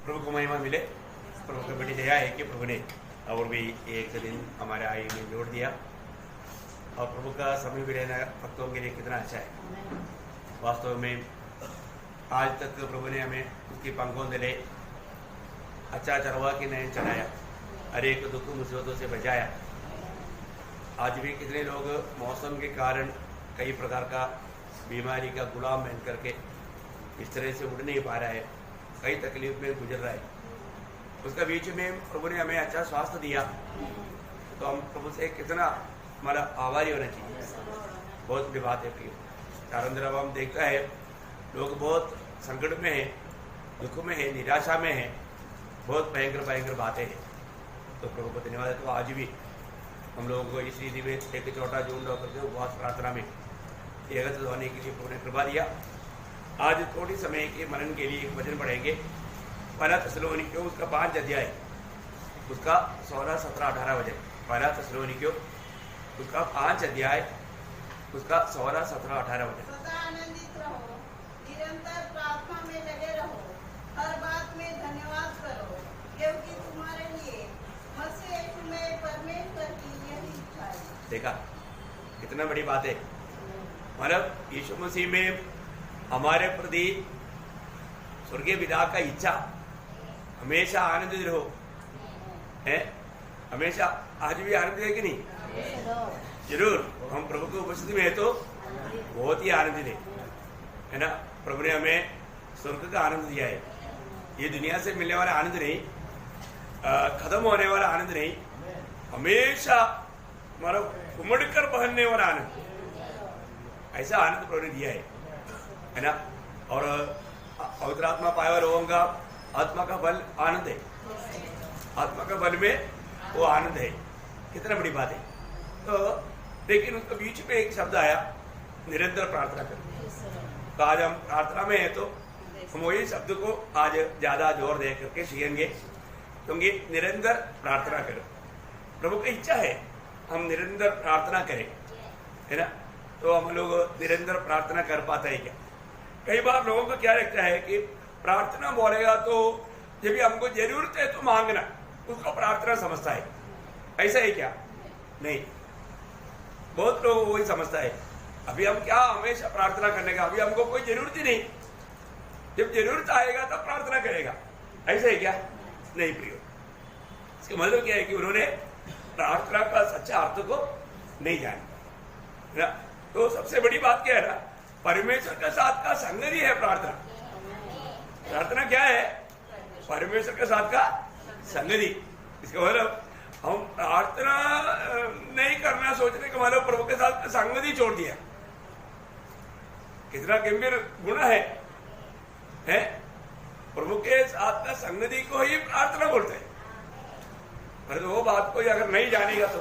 प्रभु को महिमा मिले। प्रभु की बड़ी दया है कि प्रभु ने और भी एक दिन हमारे आयु में जोड़ दिया और प्रभु का समय भी रहना भक्तों के लिए कितना अच्छा है। वास्तव में आज तक प्रभु ने हमें उसकी पंखों तले अच्छा चरवा के नयन चढ़ाया, हर एक दुख मुसीबतों से बचाया। आज भी कितने लोग मौसम के कारण कई प्रकार का बीमारी का गुलाम बन करके इस तरह से उड़ नहीं पा रहा है, कई तकलीफ में गुजर रहा है। उसका बीच में प्रभु ने हमें अच्छा स्वास्थ्य दिया, तो हम प्रभु से कितना हमारा आभारी होना चाहिए। बहुत बड़ी बात है प्रिय। चारों तरफ हम देखता है लोग बहुत संकट में है, दुख में है, निराशा में है, बहुत भयंकर भयंकर बातें हैं। तो प्रभु को धन्यवाद है। तो आज भी हम लोगों को इस रीति में एक छोटा झुंड होकर के उपवास प्रार्थना में एकत्रित होने के लिए प्रभु ने कृपा दिया। आज थोड़ी समय के मनन के लिए एक वचन पढ़ेंगे। पहला थिस्सलुनीकियों उसका 5 अध्याय, उसका 16, 17, 18 वचन। पहला थिस्सलुनीकियों उसका 5 अध्याय, उसका 16, 17, 18 वचन। सदा आनंदित रहो, निरंतर प्रार्थना में लगे रहो, हर बात में धन्यवाद करो, क्योंकि तुम्हारे लिए मसीह यीशु में परमेश्वर की यही इच्छा है। देखा कितना बड़ी बात है। मतलब यीशु मसीह में हमारे प्रति स्वर्गीय पिता का इच्छा हमेशा आनंदित रहो है। हमेशा आज भी आनंदित है कि नहीं? जरूर। हम प्रभु की उपस्थिति में है तो बहुत ही आनंदित है ना। प्रभु ने हमें स्वर्ग का आनंद दिया है। ये दुनिया से मिलने वाला आनंद नहीं, खत्म होने वाला आनंद नहीं, हमेशा हमारा उमड़ कर बहने वाला आनंद, ऐसा आनंद प्रभु ने दिया है ना। और पवित्र आत्मा पाए हुए लोगों का आत्मा का बल आनंद है, आत्मा का बल में वो आनंद है। कितना बड़ी बात है। तो लेकिन उसके बीच में एक शब्द आया, निरंतर प्रार्थना करो। तो आज हम प्रार्थना में है तो हम वही शब्द को आज ज्यादा जोर दे करके सीखेंगे, क्योंकि निरंतर प्रार्थना करो। प्रभु की इच्छा है हम निरंतर प्रार्थना करें, है ना। तो हम लोग निरंतर प्रार्थना कर पाते हैं क्या? कई बार लोगों को क्या लगता है कि प्रार्थना बोलेगा तो जब भी हमको जरूरत है तो मांगना, उसको प्रार्थना समझता है। ऐसा है क्या? नहीं, बहुत लोग वही समझता है अभी हम क्या हमेशा प्रार्थना करने का, अभी हमको कोई जरूरत ही नहीं, जब जरूरत आएगा तब प्रार्थना करेगा। ऐसा है क्या? नहीं प्रियो। इसका मतलब क्या है कि उन्होंने प्रार्थना का सच्चा अर्थ को नहीं जाना। तो सबसे बड़ी बात क्या है ना, परमेश्वर के साथ का संगति है प्रार्थना। प्रार्थना क्या है? परमेश्वर के साथ का संगति। इसका मतलब हम प्रार्थना नहीं करना सोचने का मतलब प्रभु के साथ का संगति छोड़ दिया। कितना गंभीर गुण है? प्रभु के साथ का संगति को ही प्रार्थना बोलते हैं। अरे तो वो बात को अगर नहीं जानेगा तो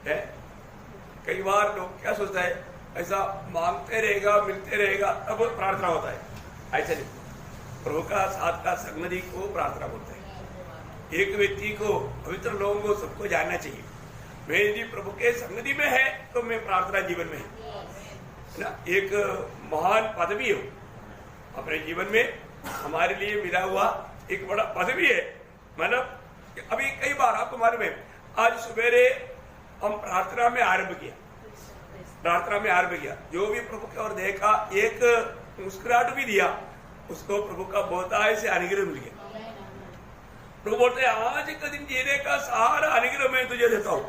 है। कई बार लोग क्या सोचता है, ऐसा मांगते रहेगा, मिलते रहेगा तब प्रार्थना होता है। ऐसा नहीं, प्रभु का साथ का संगति को प्रार्थना बोलते हैं। एक व्यक्ति को, पवित्र लोगों को, सबको जानना चाहिए मैं यदि प्रभु के संगति में है तो मैं प्रार्थना जीवन में है ना। एक महान पदवी हो अपने जीवन में हमारे लिए मिला हुआ एक बड़ा पदवी है। मतलब अभी कई बार आपको मालूम है, आज सवेरे हम प्रार्थना में आरंभ किया, प्रार्थना में आरंभ किया, जो भी प्रभु की ओर देखा, एक मुस्कुराहट भी दिया, उसको प्रभु का बहुतायत से अनुग्रह मिल गया। प्रभु बोलते हैं आज का दिन जीने का सारा अनुग्रह मैं तुझे देता हूं,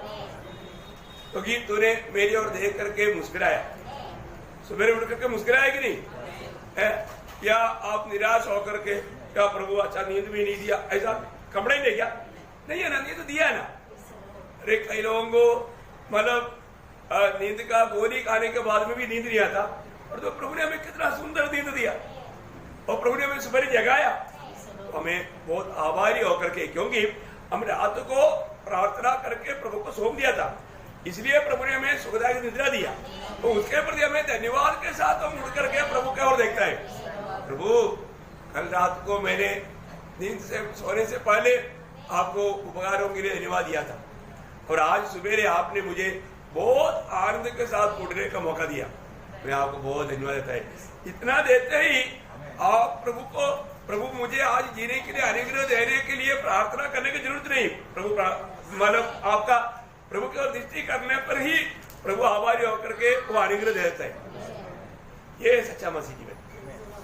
क्योंकि तूने मेरी ओर देख करके मुस्कुराया। सवेरे उठ करके मुस्कुराया कि नहीं है? या आप निराश होकर के क्या प्रभु अच्छा नींद भी नहीं दिया, ऐसा कपड़े नहीं क्या? नहीं है ना, नींद दिया है ना। अरे कई लोगों को मतलब नींद का गोली खाने के बाद में भी नींद नहीं आता, और तो प्रभु ने हमें कितना सुंदर नींद दिया और प्रभु ने हमें सुबह जगाया। तो हमें बहुत आभारी होकर के, क्योंकि हम रात को प्रार्थना करके प्रभु को सौंप दिया था, इसलिए प्रभु ने हमें सुखदायक निद्रा दिया। तो उसके प्रति हमें धन्यवाद के साथ हम उठ करके प्रभु की ओर देखता है। प्रभु कल रात को मैंने नींद से सोने से पहले आपको उपकारों के लिए धन्यवाद दिया था, और आज सवेरे आपने मुझे बहुत आनंद के साथ उठने का मौका दिया। मैं आपको बहुत धन्यवाद देता है। इतना देते ही आप प्रभु को प्रभु मुझे आज जीने के लिए अनुग्रह देने के लिए प्रार्थना करने की जरूरत नहीं। प्रभु मतलब आपका प्रभु की ओर दृष्टि करने पर ही प्रभु आभारी होकर के वो अनुग्रह देता है। ये सच्चा मसीह जीवन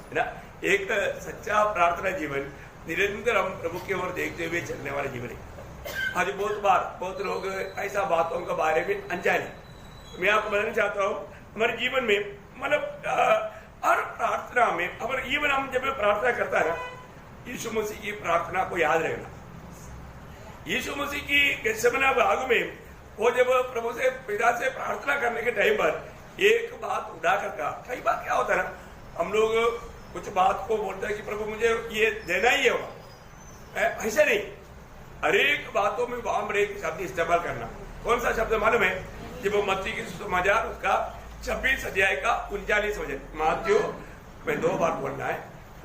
है ना, एक सच्चा प्रार्थना जीवन, निरंतर हम प्रभु की ओर देखते हुए चलने वाला जीवन है। आज बहुत लोग ऐसा बातों के बारे में अनजान है। मैं आपको बताना चाहता हूँ, हमारे जीवन में मतलब हर प्रार्थना में हमारे जीवन हम जब प्रार्थना करता है ना, यीशु मसीह की प्रार्थना को याद रखना। यीशु मसीह की गेत्सेमनी बाग में वो जब प्रभु से पिता से प्रार्थना करने के टाइम पर एक बात उड़ा कर कहा। कई बार क्या होता है ना, हम लोग कुछ बात को बोलते हैं कि प्रभु मुझे ये देना ही होगा, ऐसे नहीं। हर एक बातों में वाम एक शब्द इस्तेमाल करना। कौन सा शब्द मालूम है? जब वो मत्ती की सुसमाचार उसका 26 अध्याय का 39 वचन, मात्यु में 2 बार बोलना है,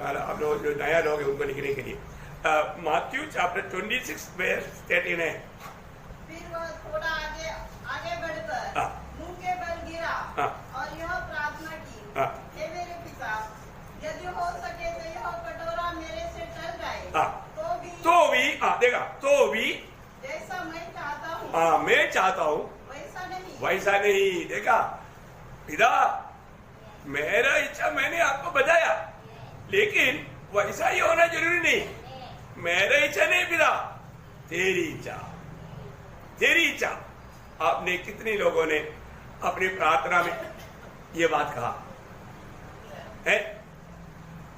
आप लोग जो नया लोग हैं उनको लिखने के लिए। मात्यु चैप्टर 26 verse 13 है। फिर वह थोड़ा आगे बढ़कर मुंह के बल गिरा और यह प्रार्थना की, हे मेरे पिता, यदि हो सके तो यह कटोरा मेरे से टल जाए, तो भी जैसा मैं चाहता हूँ, मैं चाहता हूँ वैसा नहीं। देखा पिता, मेरा इच्छा मैंने आपको बताया, लेकिन वैसा ही होना जरूरी नहीं। मेरा इच्छा नहीं पिता, तेरी इच्छा, तेरी इच्छा। आपने कितने लोगों ने अपनी प्रार्थना में ये बात कहा है?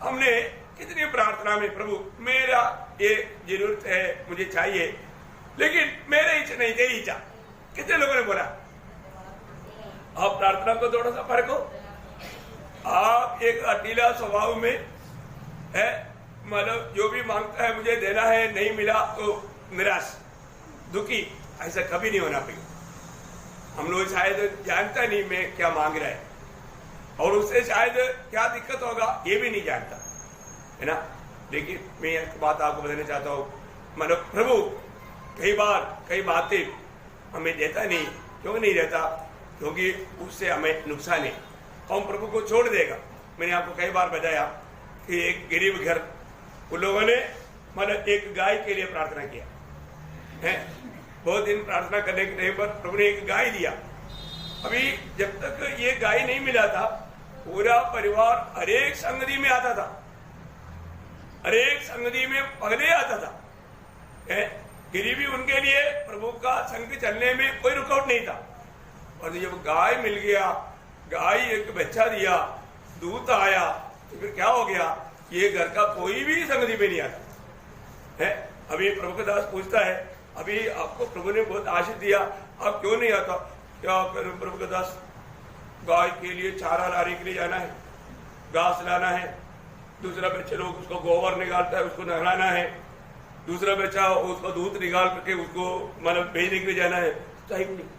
हमने कितनी प्रार्थना में प्रभु मेरा ये जरूरत है, मुझे चाहिए, लेकिन मेरा इच्छा नहीं, तेरी इच्छा। कितने लोगों ने बोला? आप प्रार्थना को थोड़ा सा फर्क हो, आप एक अकेला स्वभाव में है, मतलब जो भी मांगता है मुझे देना है, नहीं मिला तो निराश दुखी, ऐसा कभी नहीं होना चाहिए। हम लोग शायद जानता नहीं मैं क्या मांग रहा है, और उससे शायद क्या दिक्कत होगा ये भी नहीं जानता है ना। लेकिन मैं एक बात आपको बताना चाहता हूँ, मतलब प्रभु कई बातें हमें देता नहीं। क्यों नहीं देता? क्योंकि उससे हमें नुकसान है, हम प्रभु को छोड़ देगा। मैंने आपको कई बार बताया कि एक गरीब घर, उन लोगों ने मतलब एक गाय के लिए प्रार्थना किया है। बहुत दिन प्रार्थना करने के टाइम पर प्रभु ने एक गाय दिया। अभी जब तक ये गाय नहीं मिला था, पूरा परिवार हरेक संगति में आता था, हरेक संगति में पगले आता था। गरीबी उनके लिए प्रभु का संग चलने में कोई रुकावट नहीं था। और जब गाय मिल गया, गाय एक बच्चा दिया, दूध आया, तो फिर क्या हो गया? ये घर का कोई भी संगति में नहीं आता है। अभी प्रभु का दास पूछता है, अभी आपको प्रभु ने बहुत आशीष दिया, आप क्यों नहीं आता? क्या प्रभु का दास, गाय के लिए चारा लाने के लिए जाना है, घास लाना है, दूसरा बच्चे लोग उसको गोबर निकालता है, उसको नहलाना है, दूसरा बच्चा उसको दूध निकाल करके उसको मतलब भेजने के लिए जाना है, टाइम नहीं।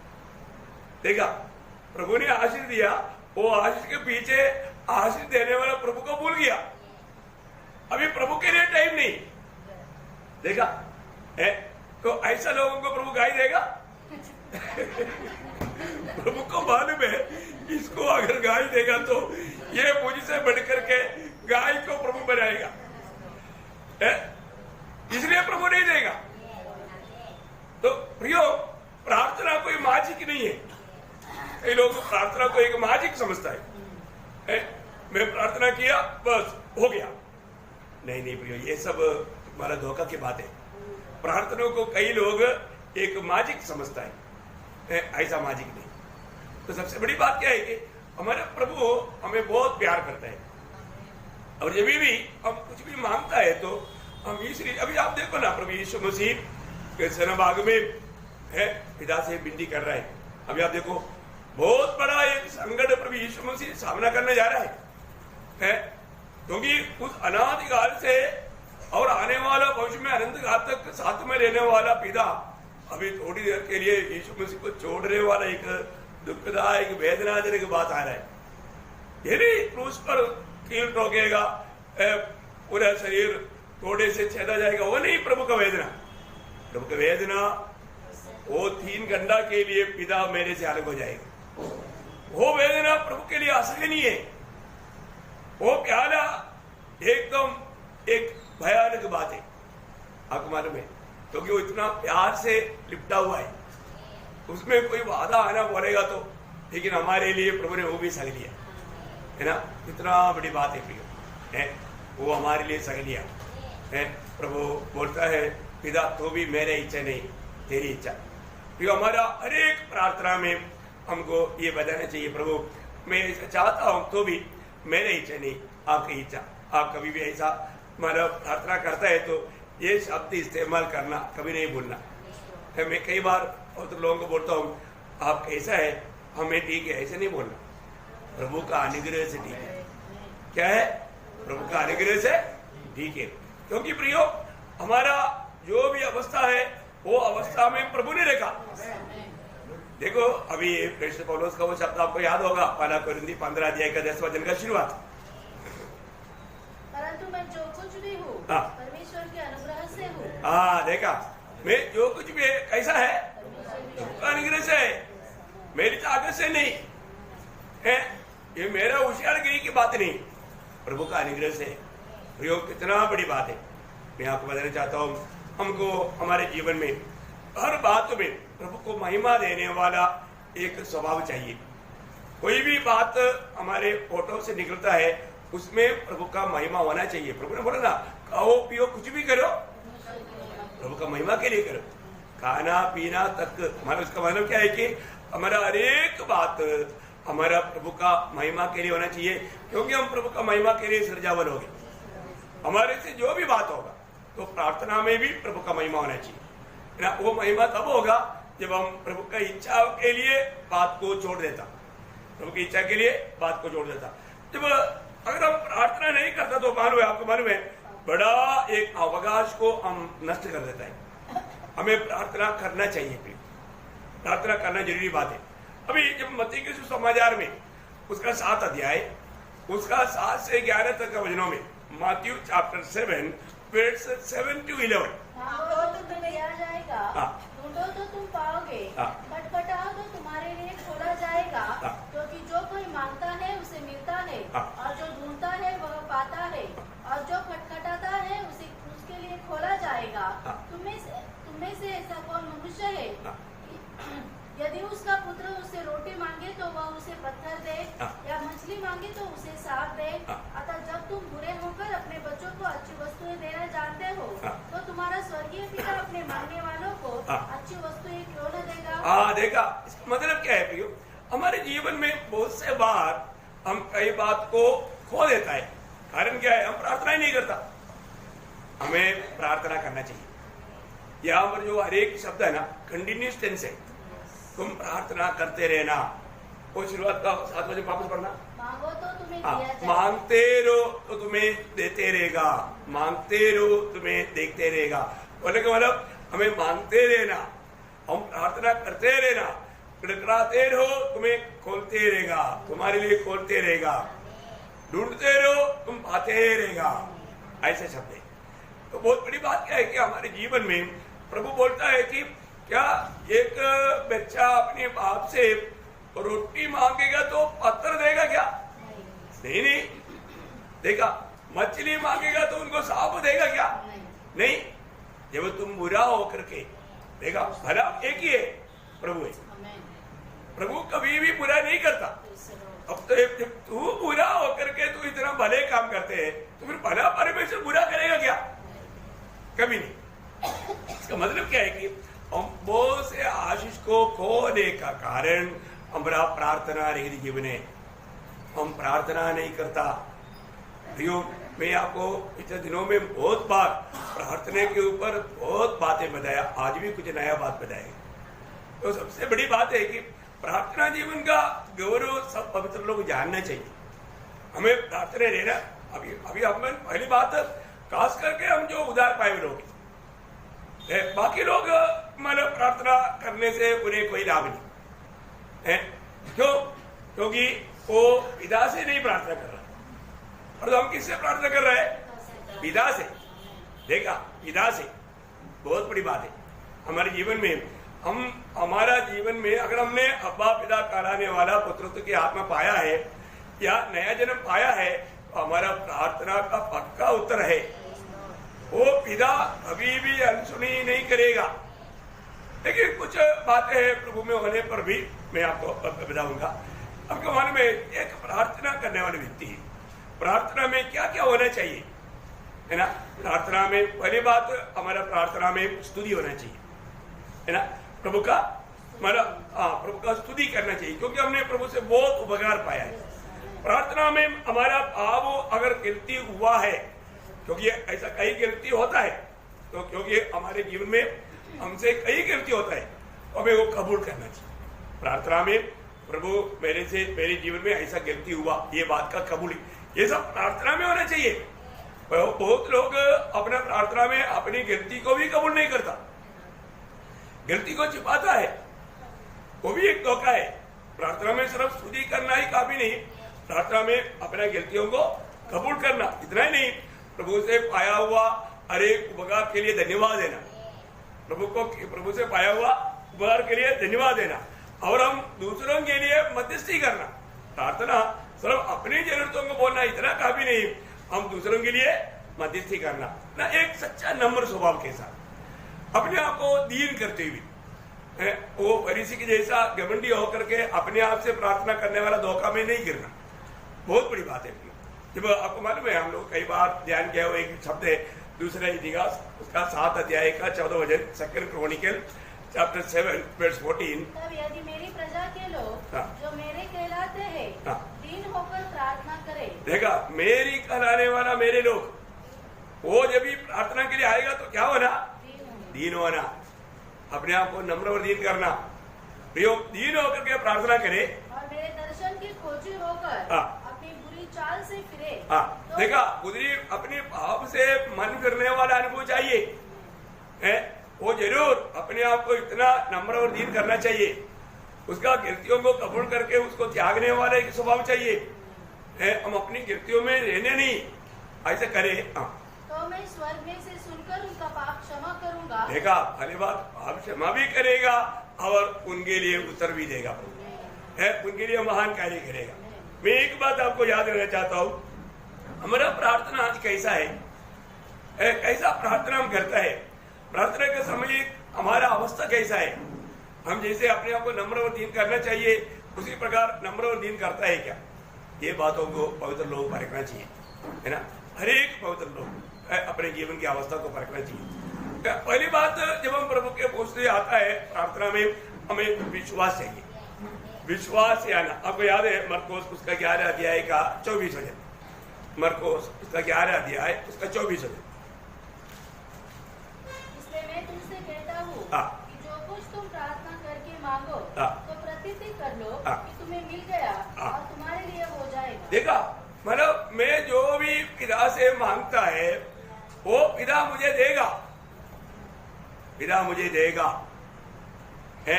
देखा, प्रभु ने आशीष दिया, वो आशीष के पीछे आशीष देने वाला प्रभु को भूल गया। अभी प्रभु के लिए टाइम नहीं। देखा है? तो ऐसा लोगों को प्रभु गाय देगा? प्रभु को मालूम है इसको अगर गाय देगा तो ये मुझसे बढ़कर के गाय को प्रभु बनाएगा, इसलिए प्रभु नहीं देगा। तो प्रियो, प्रार्थना कोई मैजिक नहीं है। कई लोग प्रार्थना को एक मैजिक समझता है, मैं प्रार्थना किया बस हो गया। नहीं नहीं प्रियो, ये सब हमारा धोखा की बात है। प्रार्थना को कई लोग एक मैजिक समझता है, ऐसा मैजिक नहीं। तो सबसे बड़ी बात क्या है कि हमारे प्रभु हमें बहुत प्यार करता है, और जब भी हम कुछ भी मांगता है तो हम इसलिए, अभी आप देखो ना, प्रभु यीशु मसीह गेत्सेमनी बाग में है, पिता से विनती कर रहा है। अभी आप देखो, बहुत बड़ा एक संकट प्रभु यीशु मसीह सामना करने जा रहा है, क्योंकि उस अनादि काल से और आने वाला भविष्य में अनंत काल तक साथ में रहने वाला पिता अभी थोड़ी देर के लिए यीशु मसीह को छोड़ने वाला एक दुखदायक वेदनाजनक बात आ रहा है। यदि क्रूस पर कील ठोकेगा, पूरा शरीर थोड़े से छेदा जाएगा, वो नहीं प्रभु का वेदना। प्रभु का वेदना वो 3 घंटा के लिए पिता मेरे से अलग हो जाएगा। वो वेदना प्रभु के लिए असहनीय है। वो प्याला एकदम एक भयानक बात है आपको मालूम है, क्योंकि वो इतना प्यार से लिपटा हुआ है, उसमें कोई वादा आना बोलेगा तो, लेकिन हमारे लिए प्रभु ने वो भी सह लिया है ना। इतना बड़ी बात है प्रियो, है वो हमारे लिए सह लिया है। प्रभु बोलता है पिता तो भी मेरे इच्छा नहीं तेरी इच्छा। प्रियो हमारा हर एक प्रार्थना में हमको ये बताना चाहिए, प्रभु मैं ऐसा चाहता हूँ तो भी मेरे इच्छा नहीं आपकी इच्छा। आप कभी भी ऐसा मतलब प्रार्थना करता है तो ये शब्द इस्तेमाल करना कभी नहीं भूलना। मैं कई बार और तो लोगों को बोलता हूँ आप कैसा है, हमें ठीक है, ऐसे नहीं बोलना, प्रभु का अनुग्रह से ठीक है। क्या है? प्रभु का अनुग्रह से ठीक है। क्योंकि प्रियो हमारा जो भी अवस्था है वो अवस्था में प्रभु ने देखा। देखो अभी प्रेषित पौलुस का वो शब्द आपको याद होगा, पहला कोरिन्थी 15 अध्याय का 10वां वचन का शुरुआत। परंतु मैं जो कुछ भी हूँ परमेश्वर के अनुग्रह से हूँ। हाँ देखा, मैं जो कुछ भी कैसा है अनुग्रह से है, मेरी ताकत से नहीं है, ये मेरा होशियारगिरी की बात नहीं, प्रभु का अनुग्रह से। प्रयोग कितना बड़ी बात है। मैं आपको बताना चाहता हूँ हमको हमारे जीवन में हर बात में प्रभु को महिमा देने वाला एक स्वभाव चाहिए। कोई भी बात हमारे होठों से निकलता है उसमें प्रभु का महिमा होना चाहिए। प्रभु ने बोला ना खाओ पियो कुछ भी करो प्रभु का महिमा के लिए करो। खाना पीना तक हमारा उसका मतलब क्या है कि हमारा हर एक बात हमारा प्रभु का महिमा के लिए होना चाहिए, क्योंकि हम प्रभु का महिमा के लिए सृजावन हो गए। हमारे से जो भी बात होगा तो प्रार्थना में भी प्रभु का महिमा होना चाहिए ना। वो महिमा तब होगा जब हम प्रभु का इच्छा के लिए बात को छोड़ देता, प्रभु की इच्छा के लिए बात को छोड़ देता। जब अगर हम प्रार्थना नहीं करता तो मालूम है आपको मालूम है बड़ा एक अवकाश को हम नष्ट कर देता है। हमें प्रार्थना करना चाहिए, प्रार्थना करना जरूरी बात है। अभी जब मत्ती के सुसमाचार में उसका 7 अध्याय उसका 7 से 11 तक का वचनों में मैथ्यू चैप्टर 7 वर्स 7 to 11 मांगो तो तुम्हें दिया जाएगा, ढूंढो तो तुम पाओगे, खटखटाओ तो तुम्हारे लिए खोला जाएगा। क्योंकि जो कोई मांगता है उसे मिलता है, और जो ढूंढता है वह पाता है, और जो खटखटाता है उसके लिए खोला जाएगा। तुम्हें से ऐसा कौन मनुष्य है यदि उसका पुत्र उससे रोटी मांगे तो वह उसे पत्थर दे, या मछली मांगे तो उसे सांप दे? अतः जब तुम बुरे होकर अपने बच्चों को अच्छी वस्तुएं देना जानते हो तो तुम्हारा स्वर्गीय पिता अपने मांगने वालों को अच्छी वस्तुएं क्यों न देगा। देखा इसका मतलब क्या है प्रियो, हमारे जीवन में बहुत से बार हम कई बात को खो देता है। कारण क्या है? हम प्रार्थना ही नहीं करता। हमें प्रार्थना करना चाहिए। यहाँ पर जो हर एक शब्द है ना कंटिन्यूस टेंस है, तुम प्रार्थना करते रहना। वो शुरुआत का 7 बजे वापस पढ़ना, मांगो तो तुम्हें दिया जाएगा, मांगते रहो तो तुम्हें देते रहेगा, मांगते रहो तुम्हें देखते रहेगा। बोले कि मतलब हमें मांगते रहना, हम प्रार्थना करते रहना, खटखटाते रहो तुम्हें खोलते रहेगा, तुम्हारे लिए खोलते रहेगा, ढूंढते रहो तुम पाते रहेगा, ऐसे शब्द है। तो बहुत बड़ी बात क्या है कि हमारे जीवन में प्रभु बोलता है कि क्या एक बच्चा अपने बाप से रोटी मांगेगा तो पत्थर देगा क्या? नहीं। देखा, मछली मांगेगा तो उनको सांप देगा क्या? नहीं। जब तुम बुरा होकर के देखा, भला एक ही है, प्रभु है। प्रभु कभी भी बुरा नहीं करता। अब तो जब तू बुरा होकर के तू इतना भले काम करते हैं तो फिर भला परमेश्वर बुरा करेगा क्या? कभी नहीं। इसका मतलब क्या है कि हम बहुत से आशीष को खोने का कारण हमारा प्रार्थना रहित जीवन है। हम प्रार्थना नहीं करता। मैं आपको पिछले दिनों में बहुत बार प्रार्थना के ऊपर बहुत बातें बताया, आज भी कुछ नया बात बताएगा। तो सबसे बड़ी बात है कि प्रार्थना जीवन का गौरव सब पवित्र लोग जानना चाहिए। हमें प्रार्थना रहना। अभी हम पहली बात खास करके हम जो उदार पाए लोग, बाकी लोग मतलब प्रार्थना करने से उन्हें कोई लाभ नहीं है। क्यों? क्योंकि वो पिता से नहीं प्रार्थना कर रहा, और तो हम किससे प्रार्थना कर रहे हैं? पिता से। देखा, पिता से। बहुत बड़ी बात है हमारे जीवन में। हमारा जीवन में अगर हमने अब्बा पिता कहलाने वाला पुत्रत्व की आत्मा पाया है या नया जन्म पाया है तो हमारा प्रार्थना का पक्का उत्तर है वो पिता कभी भी अनसुनी नहीं करेगा। लेकिन कुछ बातें हैं प्रभु में होने पर भी मैं आपको बताऊंगा। आपके मन में एक प्रार्थना करने वाले व्यक्ति, प्रार्थना में क्या क्या होना चाहिए, है ना। प्रार्थना में पहली बात, हमारा प्रार्थना में स्तुति होना चाहिए, है ना। प्रभु का प्रभु का स्तुति करना चाहिए, क्योंकि हमने प्रभु से बहुत उपकार पाया है। प्रार्थना में हमारा पाप अगर गिनती हुआ है, क्योंकि ऐसा कई गिनती होता है, तो क्योंकि हमारे जीवन में हमसे कई गिनती होता है, तो हमें वो कबूल करना चाहिए। प्रार्थना में प्रभु मेरे जीवन में ऐसा गिनती हुआ, ये बात का कबूली, ये सब प्रार्थना में होना चाहिए। बहुत लोग अपना प्रार्थना में अपनी गिनती को भी कबूल नहीं करता, गिनती को छिपाता है, वो भी एक धोखा है। प्रार्थना में सिर्फ स्तुति करना ही काफी नहीं, प्रार्थना में अपने गिनतियों को कबूल करना, इतना ही नहीं, प्रभु से पाया हुआ हर एक उपकार के लिए धन्यवाद देना, प्रभु से पाया हुआ उपकार के लिए धन्यवाद देना, और हम दूसरों के लिए मध्यस्थी करना। प्रार्थना सिर्फ अपनी जरूरतों को बोलना इतना काफी नहीं, हम दूसरों के लिए मध्यस्थी करना ना, एक सच्चा नम्र स्वभाव के साथ, अपने आप को दीन करते हुए, वो फरीसी के जैसा घमंडी होकर के अपने आप से प्रार्थना करने वाला धोखा में नहीं गिरना, बहुत बड़ी बात है। जब आपको मालूम है, हम लोग कई बार ध्यान किया हुआ एक शब्द है, दूसरा इतिहास उसका 7 अध्याय का 14 वचन, 2 क्रॉनिकल चैप्टर 7 वर्स 14। तब यदि मेरी प्रजा के लोग जो मेरे कहलाते हैं दीन होकर प्रार्थना करें। देखा, मेरी कहलाने वाला मेरे लोग, वो जब भी प्रार्थना के लिए आएगा तो क्या होना, दीन होना, अपने आप को नम्र और दीन करना, दीन होकर के प्रार्थना करे और मेरे दर्शन की खोजी होकर अपनी बुरी चाल से फिरे। तो देखा, बुरी अपने पाप से मन फिरने वाला अनुभव चाहिए, है वो जरूर अपने आप को इतना नम्र और दीन करना चाहिए, उसका गिरतियों को कबूल करके उसको त्यागने वाला एक स्वभाव चाहिए, हम अपनी गिरतियों में रहने नहीं, ऐसे करे। तो मैं स्वर्ग में से सुनकर उनका पाप क्षमा करूंगा। देखा, पहली बात, पाप क्षमा भी करेगा और उनके लिए उत्तर भी देगा, उनके लिए महान कार्य करेगा। मैं एक बात आपको याद रखना चाहता हूँ, हमारा प्रार्थना आज कैसा है, कैसा प्रार्थना हम करता है, प्रार्थना के समय हमारा अवस्था कैसा है, हम जैसे अपने आप को नम्र और दीन करना चाहिए, उसी प्रकार नम्र और दीन करता है क्या, ये बातों को पवित्र लोग परखना चाहिए, है ना। हर एक पवित्र लोग अपने जीवन की अवस्था को परखना चाहिए। पहली बात, जब हम प्रभु के पहुंच से आता है प्रार्थना में, हमें विश्वास चाहिए, विश्वास से आना। आपको याद है मरकोस उसका 11 अध्याय का 24 वचन, मरकोस उसका 11 अध्याय उसका 24 वचन। इसलिए मैं तुमसे कहता हूँ कि जो कुछ तुम प्रार्थना करके मांगो तो प्रतिज्ञा कर लो कि तुम्हें मिल गया और तुम्हारे लिए हो जाएगा। देखा, मतलब मैं जो भी पिता से मांगता है वो पिता मुझे देगा, पिता मुझे देगा, है,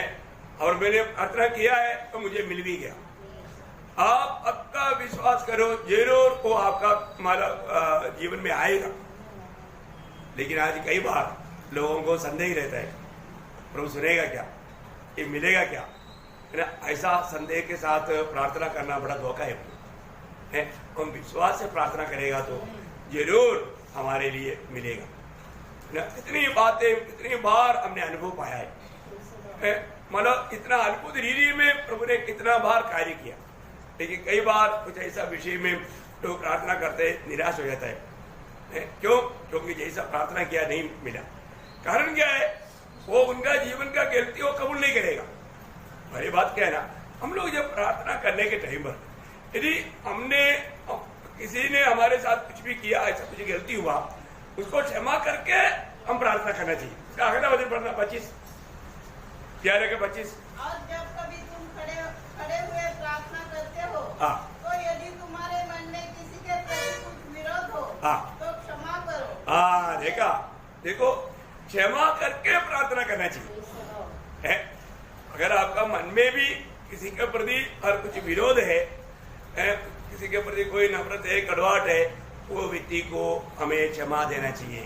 और मैंने प्रार्थना किया है तो मुझे मिल भी गया। आप आपका विश्वास करो, जरूर वो आपका हमारा जीवन में आएगा। लेकिन आज कई बार लोगों को संदेह रहता है, प्रभु सुनेगा क्या, ये मिलेगा क्या, है ना। ऐसा संदेह के साथ प्रार्थना करना बड़ा धोखा है। हम विश्वास से प्रार्थना करेगा तो जरूर हमारे लिए मिलेगा ना। इतनी बातें, इतनी बार हमने अनुभव पाया है, मतलब इतना अद्भुत रीति में प्रभु ने कितना बार कार्य किया। लेकिन कई बार कुछ ऐसा विषय में लोग प्रार्थना करते निराश हो जाता है। क्यों? क्योंकि जैसा प्रार्थना किया नहीं मिला। कारण क्या है? वो उनका जीवन का गलती वो कबूल नहीं करेगा। हमारी बात क्या है ना, हम लोग जब प्रार्थना करने के टाइम पर यदि हमने किसी ने हमारे साथ कुछ भी किया, ऐसा कुछ गलती हुआ, उसको क्षमा करके हम प्रार्थना करना चाहिए। इसका अगला वचन पढ़ना 25 11 के 25। और जब कभी तुम खड़े हुए प्रार्थना करते हो तो यदि तुम्हारे मन में किसी के प्रति कुछ विरोध हो तो क्षमा करो। देखो क्षमा करके प्रार्थना करना चाहिए। है अगर आपका मन में भी किसी के प्रति और कुछ विरोध है, किसी के प्रति कोई नफरत है, कड़वाहट है, वो व्यक्ति को हमें क्षमा देना चाहिए।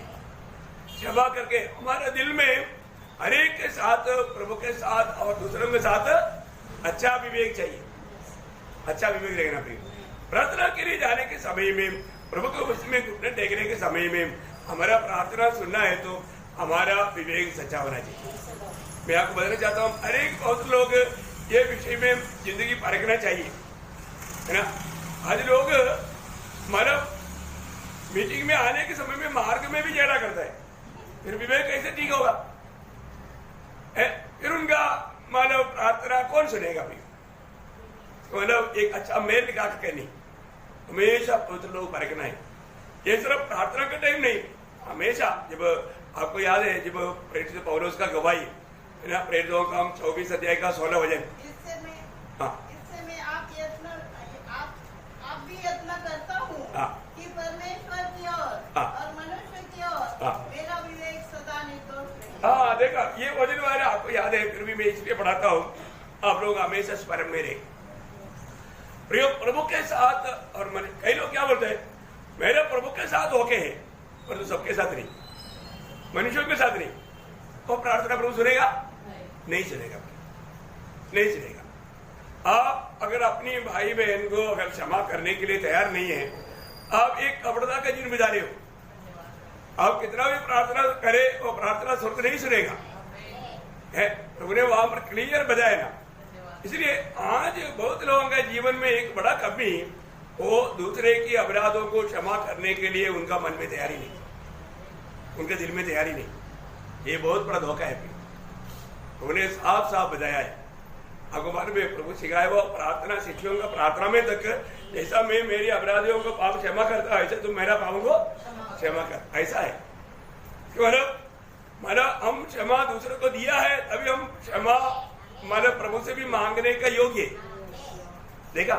क्षमा करके हमारे दिल में हर एक के साथ, प्रभु के साथ और दूसरों के साथ अच्छा विवेक चाहिए, अच्छा विवेक रखना चाहिए। प्रार्थना के लिए जाने के समय में, प्रभु को उसमें घुटने टेकने के समय में हमारा प्रार्थना सुनना है तो हमारा विवेक सच्चा होना चाहिए। मैं आपको बताना चाहता हूँ, हर एक बहुत लोग ये विषय में जिंदगी परखना चाहिए, है ना। आज लोग मतलब मीटिंग में आने के समय में मार्ग में भी झगड़ा करता है, फिर विवेक कैसे ठीक होगा? फिर उनका मतलब प्रार्थना कौन सुनेगा? भी मतलब एक अच्छा मेल निकाल के नहीं, हमेशा पवित्र लोग परखना है। ये सिर्फ प्रार्थना का टाइम नहीं, हमेशा। जब आपको याद है जब प्रेरित पौलुस का गवाही है ना, प्रेरितों का 24 अध्याय का 16 वचन, इससे मैं आप भी यत्न करता हूँ कि परमेश्वर की ओर और मनुष्य की ओर मेरा विवेक सदा निर्दोष रहे। हाँ देखा, ये वचन वाले आपको याद है, फिर भी मैं इसलिए पढ़ाता हूँ, आप लोग हमेशा स्मरण में रहे। प्रभु के साथ, और कई लोग क्या बोलते हैं, मेरे प्रभु के साथ होके है, पर तो सबके साथ नहीं, मनुष्यों के साथ नहीं, तो प्रार्थना प्रभु सुनेगा? नहीं सुनेगा, नहीं सुनेगा। आप अगर अपनी भाई बहन को अगर क्षमा करने के लिए तैयार नहीं है, आप एक कपड़ता का जीवन बिता रहे हो। आप कितना भी प्रार्थना करे, वो प्रार्थना स्वर्ग नहीं सुनेगा है। प्रभु ने वहां पर क्लियर बताया ना। इसलिए आज बहुत लोगों का जीवन में एक बड़ा कमी, वो दूसरे की अपराधों को क्षमा करने के लिए उनका मन में तैयारी नहीं, उनके दिल में तैयारी नहीं। ये बहुत बड़ा धोखा है। प्रभु ने साफ साफ बताया है, आपको मालूम है, प्रभु सिखाए वो प्रार्थना शिष्यों का प्रार्थना में तक, जैसा मैं मेरी अपराधियों को पाप क्षमा करता हूं, ऐसे तुम मेरा पापों को क्षमा कर। ऐसा है मतलब हम क्षमा दूसरे को दिया है, तभी हम क्षमा मतलब प्रभु से भी मांगने का योग्य। देखा,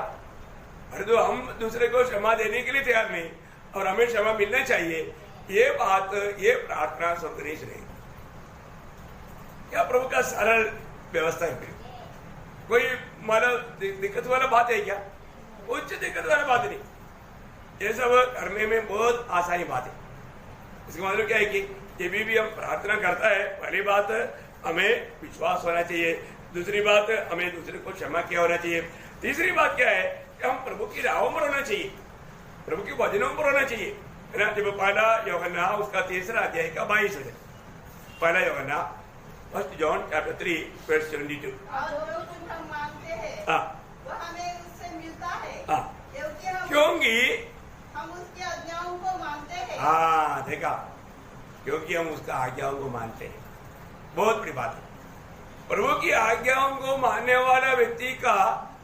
अरे तो हम दूसरे को क्षमा देने के लिए तैयार नहीं और हमें क्षमा मिलना चाहिए, ये बात, ये प्रार्थना स्वर्ग नहीं सुनेगी। क्या प्रभु का सरल व्यवस्था है? कोई मतलब दिक्कत वाला बात है क्या? कुछ दिक्कत वाला बात नहीं, ये सब करने में बहुत आसानी बात है। इसका मतलब क्या है कि ये भी हम प्रार्थना करता है, पहली बात हमें विश्वास होना चाहिए, दूसरी बात हमें दूसरे को क्षमा किया होना चाहिए, तीसरी बात क्या है कि हम प्रभु की राहों पर होना चाहिए, प्रभु के वचनों पर होना चाहिए, है ना। जब पहला यूहन्ना उसका 3 अध्याय का 22 वचन, पहला यूहन्ना 1 John chapter 3 verse 72। और जो कुछ हम मांगते हैं वो हमें उससे मिलता है, क्योंकि हम उसकी आज्ञाओं को मानते हैं। हाँ देखा, क्योंकि हम उसका आज्ञाओं को मानते हैं। बहुत बड़ी बात है। प्रभु की आज्ञाओं को मानने वाला व्यक्ति का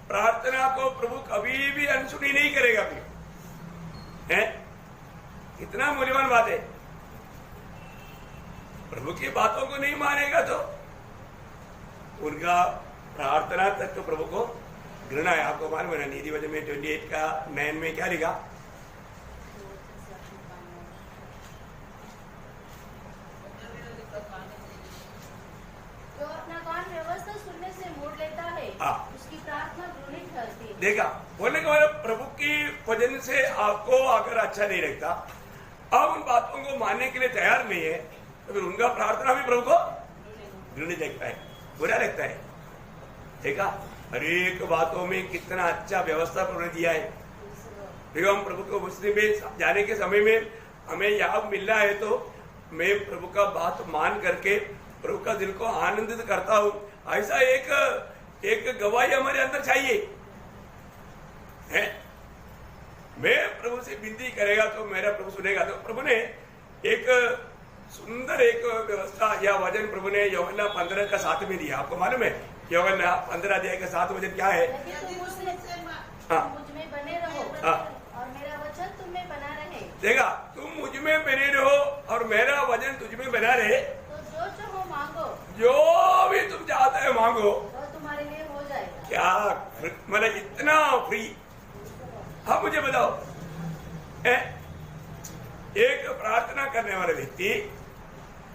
प्रार्थना को प्रभु कभी भी अनसुनी नहीं करेगा। फिर है कितना मूल्यवान बात है। प्रभु की बातों को नहीं मानेगा तो उनका प्रार्थना तक तो प्रभु को घृणा है। आपको मालूम है ना, नीति वचन में 28 का 9 में क्या लिखा? जो अपना कान व्यवस्था सुनने से मोड़ लेता है, उसकी प्रार्थना घृणित ठहरती है। देखा, बोलने के बाद प्रभु की वजन से आपको अगर अच्छा नहीं लगता, आप उन बातों को मानने के लिए तैयार नहीं है, तो फिर उनका प्रार्थना भी प्रभु को घृणित लगता है, बुरा लगता है। देखा, हर एक बातों में कितना अच्छा व्यवस्था प्रभु ने दिया है। देखो, हम प्रभु को मुस्लिम में जाने के समय में हमें याद मिल रहा है, तो मैं प्रभु का बात मान करके प्रभु का दिल को आनंदित करता हूँ। ऐसा एक गवाही हमारे अंदर चाहिए है। मैं प्रभु से विनती करेगा तो मेरा प्रभु सुनेगा। तो प्रभु ने एक सुंदर एक व्यवस्था या वचन प्रभु ने यूहन्ना 15 का 7 में दिया। आपको मालूम है यूहन्ना 15 अध्याय का 7 वचन क्या है? मुझ में बने रहो और मेरा वचन तुम में बना रहे। देखा, तुम मुझ में बने रहो और मेरा वचन तुझ में बना रहे, तो जो चाहो मांगो, जो भी तुम चाहते है मांगो, वो तुम्हारे लिए हो जाएगा। क्या मतलब इतना फ्री। हाँ मुझे बताओ, एक प्रार्थना करने वाला व्यक्ति,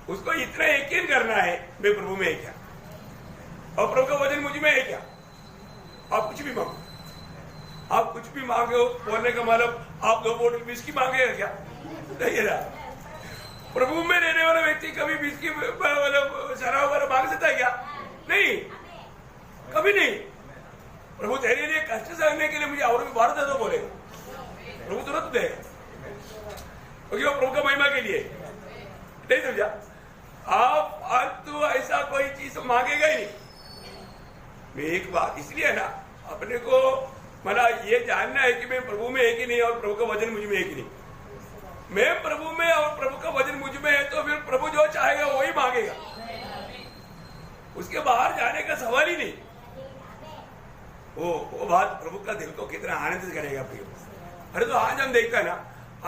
उसको इतना यकीन करना है मैं प्रभु में है क्या, और प्रभु का वचन मुझ में है क्या। आप कुछ भी मांगो, आप कुछ भी मांगे, बोलने का मतलब आप 2 बोतल विस्की मांगेगा क्या? नहीं है ना। प्रभु में रहने वाला व्यक्ति कभी विस्की मतलब शराब वगैरह मांग सकता है क्या? नहीं, कभी नहीं। प्रभु तेरे लिए कष्ट सहने के लिए मुझे और भी बार दे दो बोलेगा, प्रभु तुरंत देगा, क्योंकि वो प्रभु का महिमा के लिए। नहीं समझा? आप फालतू ऐसा कोई चीज मांगेगा ही नहीं। मैं एक बात इसलिए है ना, अपने को मतलब ये जानना है कि मैं प्रभु में है कि नहीं और प्रभु का वचन मुझ में है कि नहीं। मैं प्रभु में और प्रभु का वचन मुझ में है तो फिर प्रभु जो चाहेगा वही मांगेगा, उसके बाहर जाने का सवाल ही नहीं। वो बात प्रभु का दिल को कितना आनंदित करेगा प्रियो। अरे तो आज हम देखते हैं ना,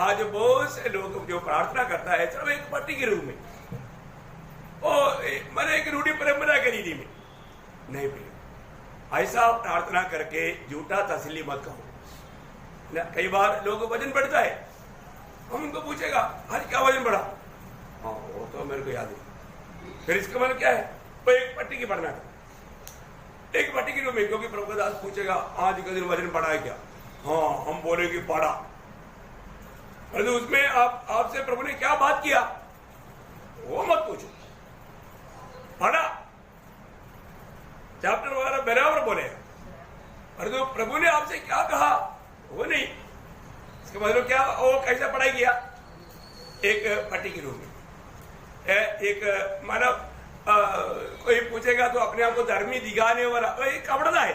आज बहुत से लोग जो प्रार्थना करता है सिर्फ एक पट्टी के रूप में, मैंने एक रूढ़ी परंपरा के रीति में नहीं प्रियो। ऐसा प्रार्थना करके झूठा तसल्ली मत कहो। कई बार लोग वजन बढ़ता है, हम उनको पूछेगा आज क्या वजन बढ़ा, हाँ वो तो मेरे को याद है, फिर इसका मतलब क्या है, वो एक पट्टी की बढ़ना है, एक पट्टी की रूप में। क्योंकि प्रभु दास पूछेगा आज का दिन वजन बढ़ा है क्या, हाँ हम बोलेंगे बढ़ा। परंतु उसमें आपसे प्रभु ने क्या बात किया वो मत पूछो, बढ़ा चैप्टर वगैरह बराबर बोलेगा। परंतु प्रभु ने आपसे क्या कहा वो नहीं। इसका मतलब क्या, वो कैसा पढ़ाई किया, एक पट्टी के रूप में। एक मानव कोई पूछेगा तो अपने आप को धर्मी दिखाने वाला एक कपड़ा है,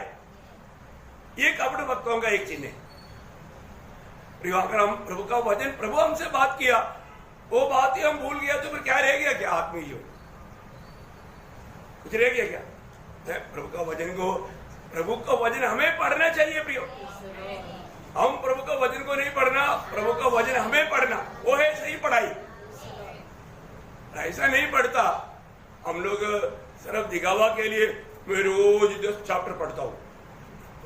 ये कपड़े भक्तों का एक चिन्ह है। अगर हम प्रभु का वचन, प्रभु हमसे बात किया, वो बात ही हम भूल गया तो फिर क्या रह गया, क्या आत्मीय जीवन कुछ रह गया क्या? प्रभु का वचन को, प्रभु का वचन हमें पढ़ना चाहिए प्रियो। हम प्रभु का वचन को नहीं पढ़ना, प्रभु का वचन हमें पढ़ना, वो है सही पढ़ाई। ऐसा नहीं पढ़ता हम लोग सिर्फ दिखावा के लिए, मैं रोज 10 चैप्टर पढ़ता हूँ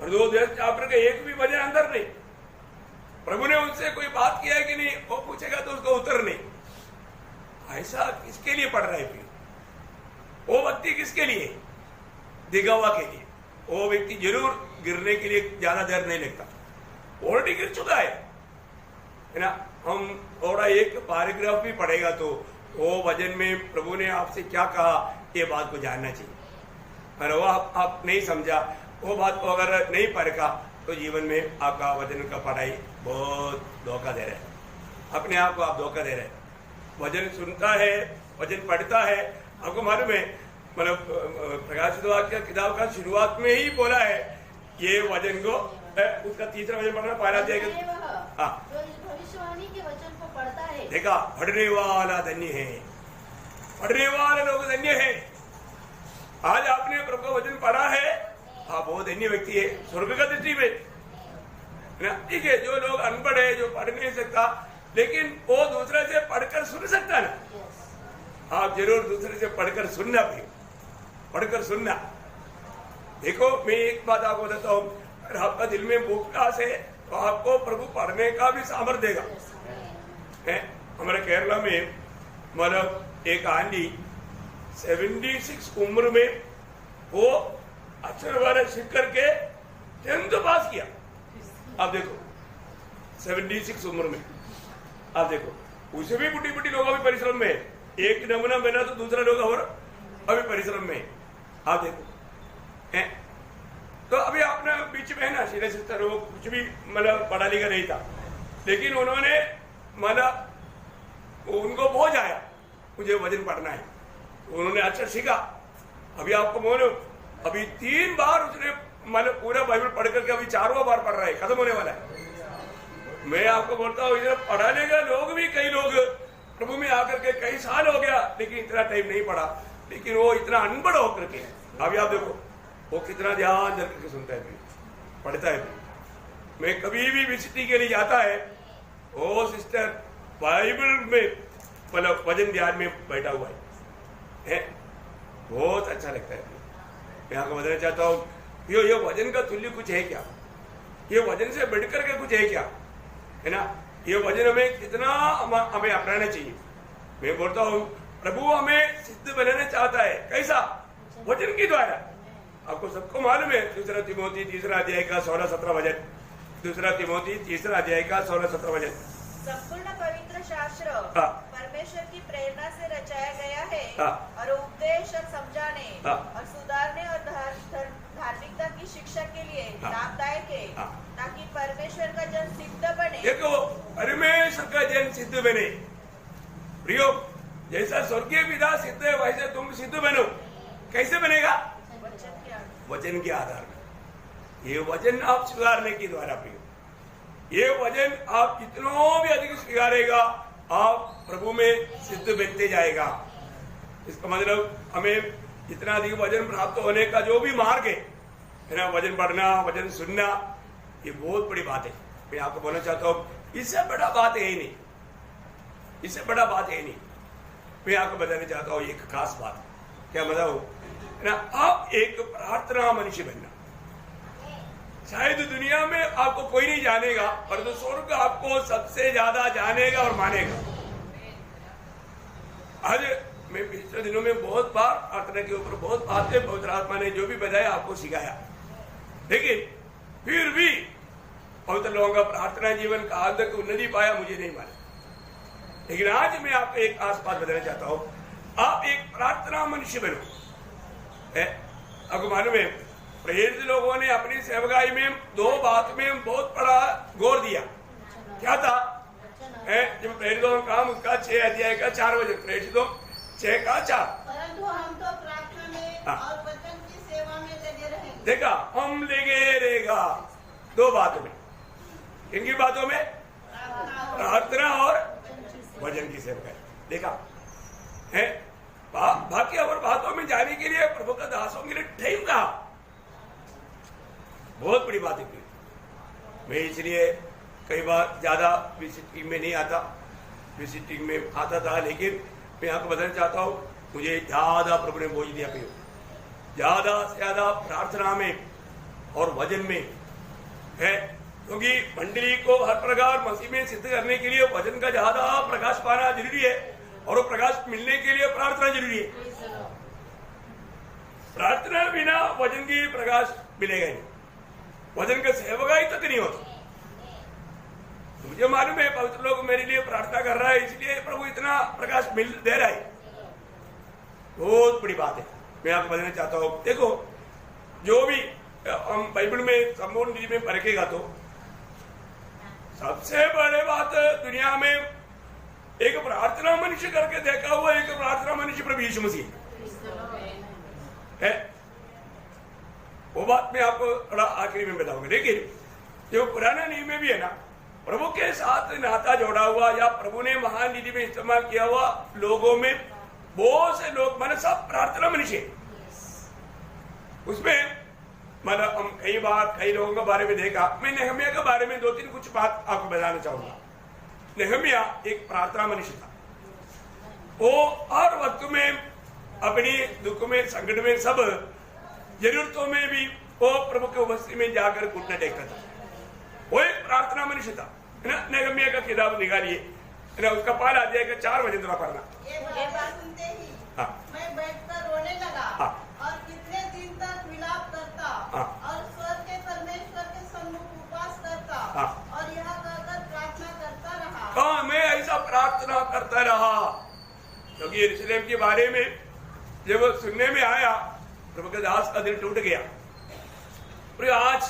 और 10 चैप्टर का एक भी वचन अंदर नहीं। प्रभु ने उनसे कोई बात किया है कि नहीं, वो पूछेगा तो उसका उत्तर नहीं। ऐसा किसके लिए पढ़ रहा है प्रियो? वो व्यक्ति किसके लिए? दिखावा के लिए। वो व्यक्ति जरूर गिरने के लिए ज्यादा देर नहीं लगता, ऑलरेडी गिर चुका है ना। हम थोड़ा एक पैराग्राफ भी पढ़ेगा तो वो वचन में प्रभु ने आपसे क्या कहा ये बात को जानना चाहिए। और वो आप नहीं समझा, वो बात को अगर नहीं परखा तो जीवन में आपका वचन का पढ़ाई बहुत धोखा दे रहा है, अपने आप को आप धोखा दे रहे हैं। वचन सुनता है, वचन पढ़ता है। आपको मालूम है, मतलब प्रकाशित वाक्य किताब का शुरुआत में ही बोला है ये वचन को, उसका तीसरा वचन पढ़ना पहला जाएगा। भविष्यवाणी के वचन को पढ़ता है, देखा, पढ़ने वाला धन्य है, पढ़ने वाले लोग धन्य है। आज आपने प्रभु का वचन पढ़ा है, आप बहुत धन्य व्यक्ति है स्वर्ग का दृष्टि में ना। ठीक है, जो लोग अनपढ़ है, जो पढ़ नहीं सकता, लेकिन वो दूसरे से पढ़कर सुन सकता ना। आप जरूर दूसरे से पढ़कर सुनना भी, पढ़कर सुनना। देखो मैं एक बात आपको बताता हूँ, अगर आपका दिल में भूख है तो आपको प्रभु पढ़ने का भी सामर्थ्य देगा। हमारे केरला में मतलब एक आंटी 76 उम्र में वो अक्षर वाले सीख करके 10th पास किया। आप देखो 76 उम्र में, आप देखो उसे भी बुढ़ी बुढ़ी लोग अभी परिश्रम में है। एक नमूना बना तो दूसरा लोग और अभी परिश्रम में, आप देखो है। तो अभी आपने बीच में है ना सीधे सिस्टर, वो कुछ भी मतलब पढ़ा लिखा नहीं था, लेकिन उन्होंने मतलब उनको बोझ आया मुझे वचन पढ़ना है, उन्होंने अच्छा सीखा। अभी आपको बोलो, अभी 3 बार उसने मतलब पूरा बाइबल पढ़ करके अभी 4वां बार पढ़ रहा है, खत्म होने वाला है। मैं आपको बोलता हूँ इधर पढ़ाने का लोग भी, कई लोग प्रभु में आकर के कई साल हो गया लेकिन इतना टाइम नहीं पढ़ा, लेकिन वो इतना अनपढ़ होकर के अभी आप देखो वो कितना ध्यान करके सुनता है, पढ़ता है। मैं कभी भी विजिटिंग के लिए जाता है, वो सिस्टर बाइबल में मतलब वचन ध्यान में बैठा हुआ है, बहुत अच्छा लगता है। मैं आपको बताना चाहता हूँ ये वचन का तुल्य कुछ है क्या, ये वचन से बढ़कर के कुछ है क्या, है ना। ये वचन हमें कितना हमें अपनाना चाहिए। मैं बोलता हूँ प्रभु हमें सिद्ध बनाना चाहता है, कैसा? वचन के द्वारा। आपको सबको मालूम है 2 तिमोथी 3 अध्याय का 16-17 वचन, 2 तिमोथी 3 अध्याय का 16-17 वचन। संपूर्ण पवित्र शास्त्र परमेश्वर की प्रेरणा से रचाया गया है और उपदेश और समझाने और सुधारने और धार्मिकता की शिक्षा के लिए लाभदायक है, ताकि परमेश्वर का जन सिद्ध बने। देखो परमेश्वर का जन सिद्ध बने। प्रियो जैसा स्वर्गीय पिता सिद्ध है वैसे तुम सिद्ध बनो। कैसे बनेगा? वचन के आधार में। ये वचन आप स्वीकारने के द्वारा प्रिय, ये वचन आप जितना भी अधिक स्वीकारेगा आप प्रभु में सिद्ध बनते जाएगा। इसका मतलब हमें जितना अधिक वचन प्राप्त होने का जो भी मार्ग है ना, वचन पढ़ना, वचन सुनना, ये बहुत बड़ी बात है। मैं आपको बोलना चाहता हूँ इससे बड़ा बात है ही नहीं, इससे बड़ा बात है ही नहीं। मैं आपको बताना चाहता हूँ एक खास बात। क्या बताऊं ना, आप एक प्रार्थना मनुष्य बनना। शायद दुनिया में आपको कोई नहीं जानेगा, पर तो स्वर्ग आपको सबसे ज्यादा जानेगा और मानेगा। आज मैं पिछले दिनों में बहुत बार प्रार्थना के ऊपर बहुत बातें पवित्र आत्मा ने जो भी बताया आपको सिखाया, लेकिन फिर भी पवित्र लोगों का प्रार्थना जीवन कहाँ तक उन्नति पाया मुझे नहीं मालूम। लेकिन आज मैं आपको एक खास बात बताना चाहता हूं, आप एक प्रार्थना मनुष्य बनो। आपको मालूम है प्रेरित लोगों ने अपनी सेवकाई में दो बात में बहुत बड़ा गौर दिया। क्या था? जब प्रेरितों का काम उसका 6 अध्याय का 4 वचन, प्रेरितों 6 का 4। परंतु हम तो प्रार्थना में और वचन की सेवा में लगे रहेंगे। देखा, हम लगे रहेगा दो बातों में। किन बातों में? प्रार्थना और वचन की सेवा। देखा है, बाकी और बातों में जाने के लिए प्रभु का दासों के लिए टाइम कहा, बहुत बड़ी बात है। मैं इसलिए कई बार ज्यादा विजिटिंग में नहीं आता, विजिटिंग में आता था, लेकिन मैं आपको बताना चाहता हूँ मुझे ज्यादा प्रभु ने बोझ दिया पियो, ज्यादा से ज्यादा प्रार्थना में और वचन में है। क्योंकि मंडली को हर प्रकार मसीह में सिद्ध करने के लिए वचन का ज्यादा प्रकाश पाना जरूरी है, और वो प्रकाश मिलने के लिए प्रार्थना जरूरी है। प्रार्थना बिना वचन की प्रकाश मिलेगा नहीं, वचन का सेवकाई तक नहीं होता। मुझे मालूम है पवित्र लोग मेरे लिए प्रार्थना कर रहा है, इसलिए प्रभु इतना प्रकाश मिल दे रहा है। बहुत बड़ी बात है। मैं आपको बताना चाहता हूँ, देखो जो भी हम बाइबल में संपूर्ण रीति में परखेगा तो सबसे बड़ी बात दुनिया में एक प्रार्थना मनुष्य करके देखा हुआ, एक प्रार्थना मनुष्य प्रभु यीशु मसीह है। वो बात मैं आपको थोड़ा आखिरी में बताऊंगा। लेकिन जो पुराना नियम में भी है ना, प्रभु के साथ नाता जोड़ा हुआ या प्रभु ने महान नीति में इस्तेमाल किया हुआ लोगों में बहुत से लोग माने सब प्रार्थना मनुष्य। उसमें मतलब हम कई बार कई लोगों के बारे में देखा। मैं नेहमिया के बारे में 2-3 कुछ बात आपको बताना चाहूंगा। नेहमिया एक प्रार्थना मनुष्य था। वो हर वक्त में अपनी दुख में, संकट में, सब जरूरतों में भी वो प्रभु के उपस्थिति में जाकर घुटने टेकता था। वो एक प्रार्थना मनुष्य था। नेहमिया का किताब निकालिए, उसका 5 अध्याय का 4 वचन थोड़ा पढ़ना। ये बात सुनते ही मैं बैठकर रोने लगा और कितने दिन तक विलाप करता और स्वर्ग के परमेश्वर के सम्मुख उपवास करता और यह कहकर प्रार्थना करता रहा। मैं ऐसा प्रार्थना करता रहा, क्योंकि यरूशलेम के बारे में जब सुनने में आया प्रभु के दास का दिल टूट गया। आज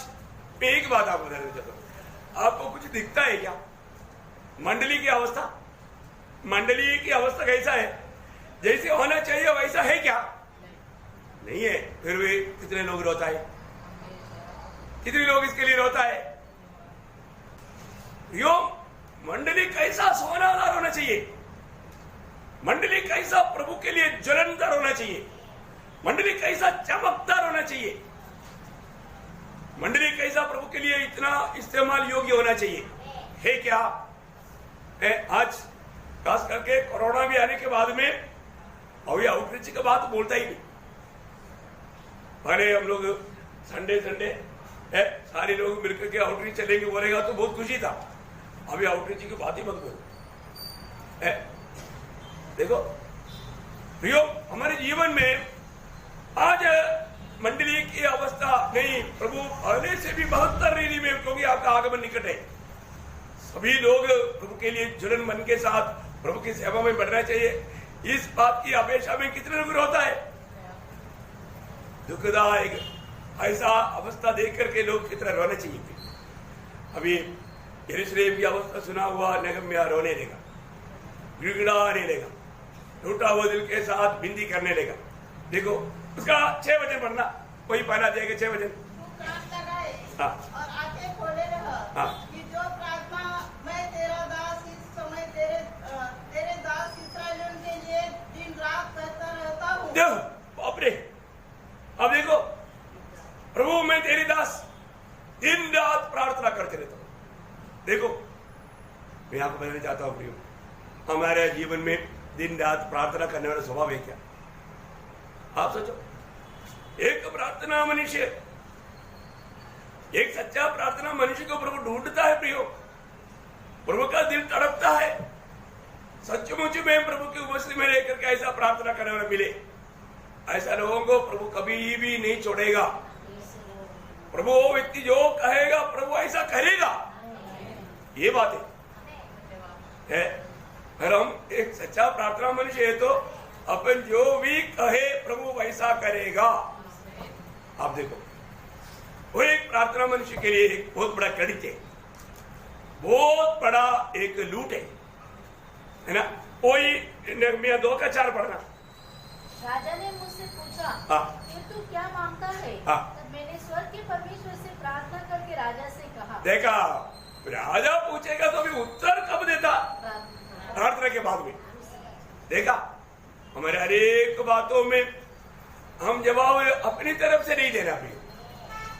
मैं एक बात आपको बताना चाहता हूं, आपको कुछ दिखता है क्या? मंडली की अवस्था, मंडली की अवस्था कैसा है? जैसे होना चाहिए वैसा है क्या? नहीं है। फिर भी कितने लोग रोता है, कितने लोग इसके लिए रोता है। यो मंडली कैसा सोनादार होना चाहिए, मंडली कैसा प्रभु के लिए ज्वलनदार होना चाहिए, मंडली कैसा चमकदार होना चाहिए, मंडली कैसा प्रभु के लिए इतना इस्तेमाल योग्य होना चाहिए, है क्या? आज खास करके कोरोना भी आने के बाद में अभी आउटरीच की बात बोलता ही नहीं। पहले हम लोग संडे सारे लोग मिलकर के आउटरीच चलेंगे बोलेगा तो बहुत खुशी था। अभी आउटरीच की बात ही मत बोलो। देखो प्रियो, हमारे जीवन में आज मंडली की अवस्था नहीं, प्रभु पहले से भी 72 रीति में, क्योंकि आपका आगमन निकट है। सभी लोग प्रभु के लिए जुलन मन के साथ प्रभु की सेवा में बढ़ना चाहिए। इस बात की अपेक्षा में कितने लोग होता है? दुखदायक ऐसा अवस्था देख करके लोग कितना रोना चाहिए। अभी यरूशलेम की अवस्था सुना हुआ, नेहमिया रोने लगा, गिड़गिड़ाने लगा। टूटा हुआ दिल के साथ विनती करने लगा। देखो उसका 6 वचन पढ़ना, कोई पहला देगा 6 वचन। तू कान लगाए हाँ। और आंखें खोले रह, हाँ। कि जो प्रार्थना मैं तेरा दास इस समय तेरे दास इस्राएलियों के लिए दिन रात कहता रहता हूँ। देखो बाप रे, अब देखो प्रभु मैं तेरी दास दिन रात प्रार्थना करते रहता हूँ। देखो मैं आपको बताना चाहता हूँ प्रियो, हमारे जीवन में दिन रात प्रार्थना करने वाला स्वभाव है क्या? आप सोचो, एक प्रार्थना मनुष्य, एक सच्चा प्रार्थना मनुष्य को प्रभु ढूंढता है प्रियो, प्रभु का दिल तड़पता है। सचमुच में प्रभु की उपस्थिति में रहकर के ऐसा प्रार्थना करने वाला मिले, ऐसा लोगों को प्रभु कभी भी नहीं छोड़ेगा। प्रभु वो व्यक्ति जो कहेगा प्रभु ऐसा करेगा, ये बात है। अगर हम एक सच्चा प्रार्थना मनुष्य है तो अपन जो भी कहे प्रभु वैसा करेगा। आप देखो वो एक प्रार्थना मनुष्य के लिए एक बहुत बड़ा क्रेडिट है, बहुत बड़ा एक लूट है ना। कोई नहम्याह 2:4 पढ़ना। राजा ने मुझसे पूछा, फिर तू क्या मांगता है? तब मैंने स्वर्ग के परमेश्वर से प्रार्थना करके राजा से कहा। देखा, राजा पूछेगा तो भी उत्तर कब देता? प्रार्थना के बाद में। देखा, हमारे हर एक बातों में हम जवाब अपनी तरफ से नहीं देना भी,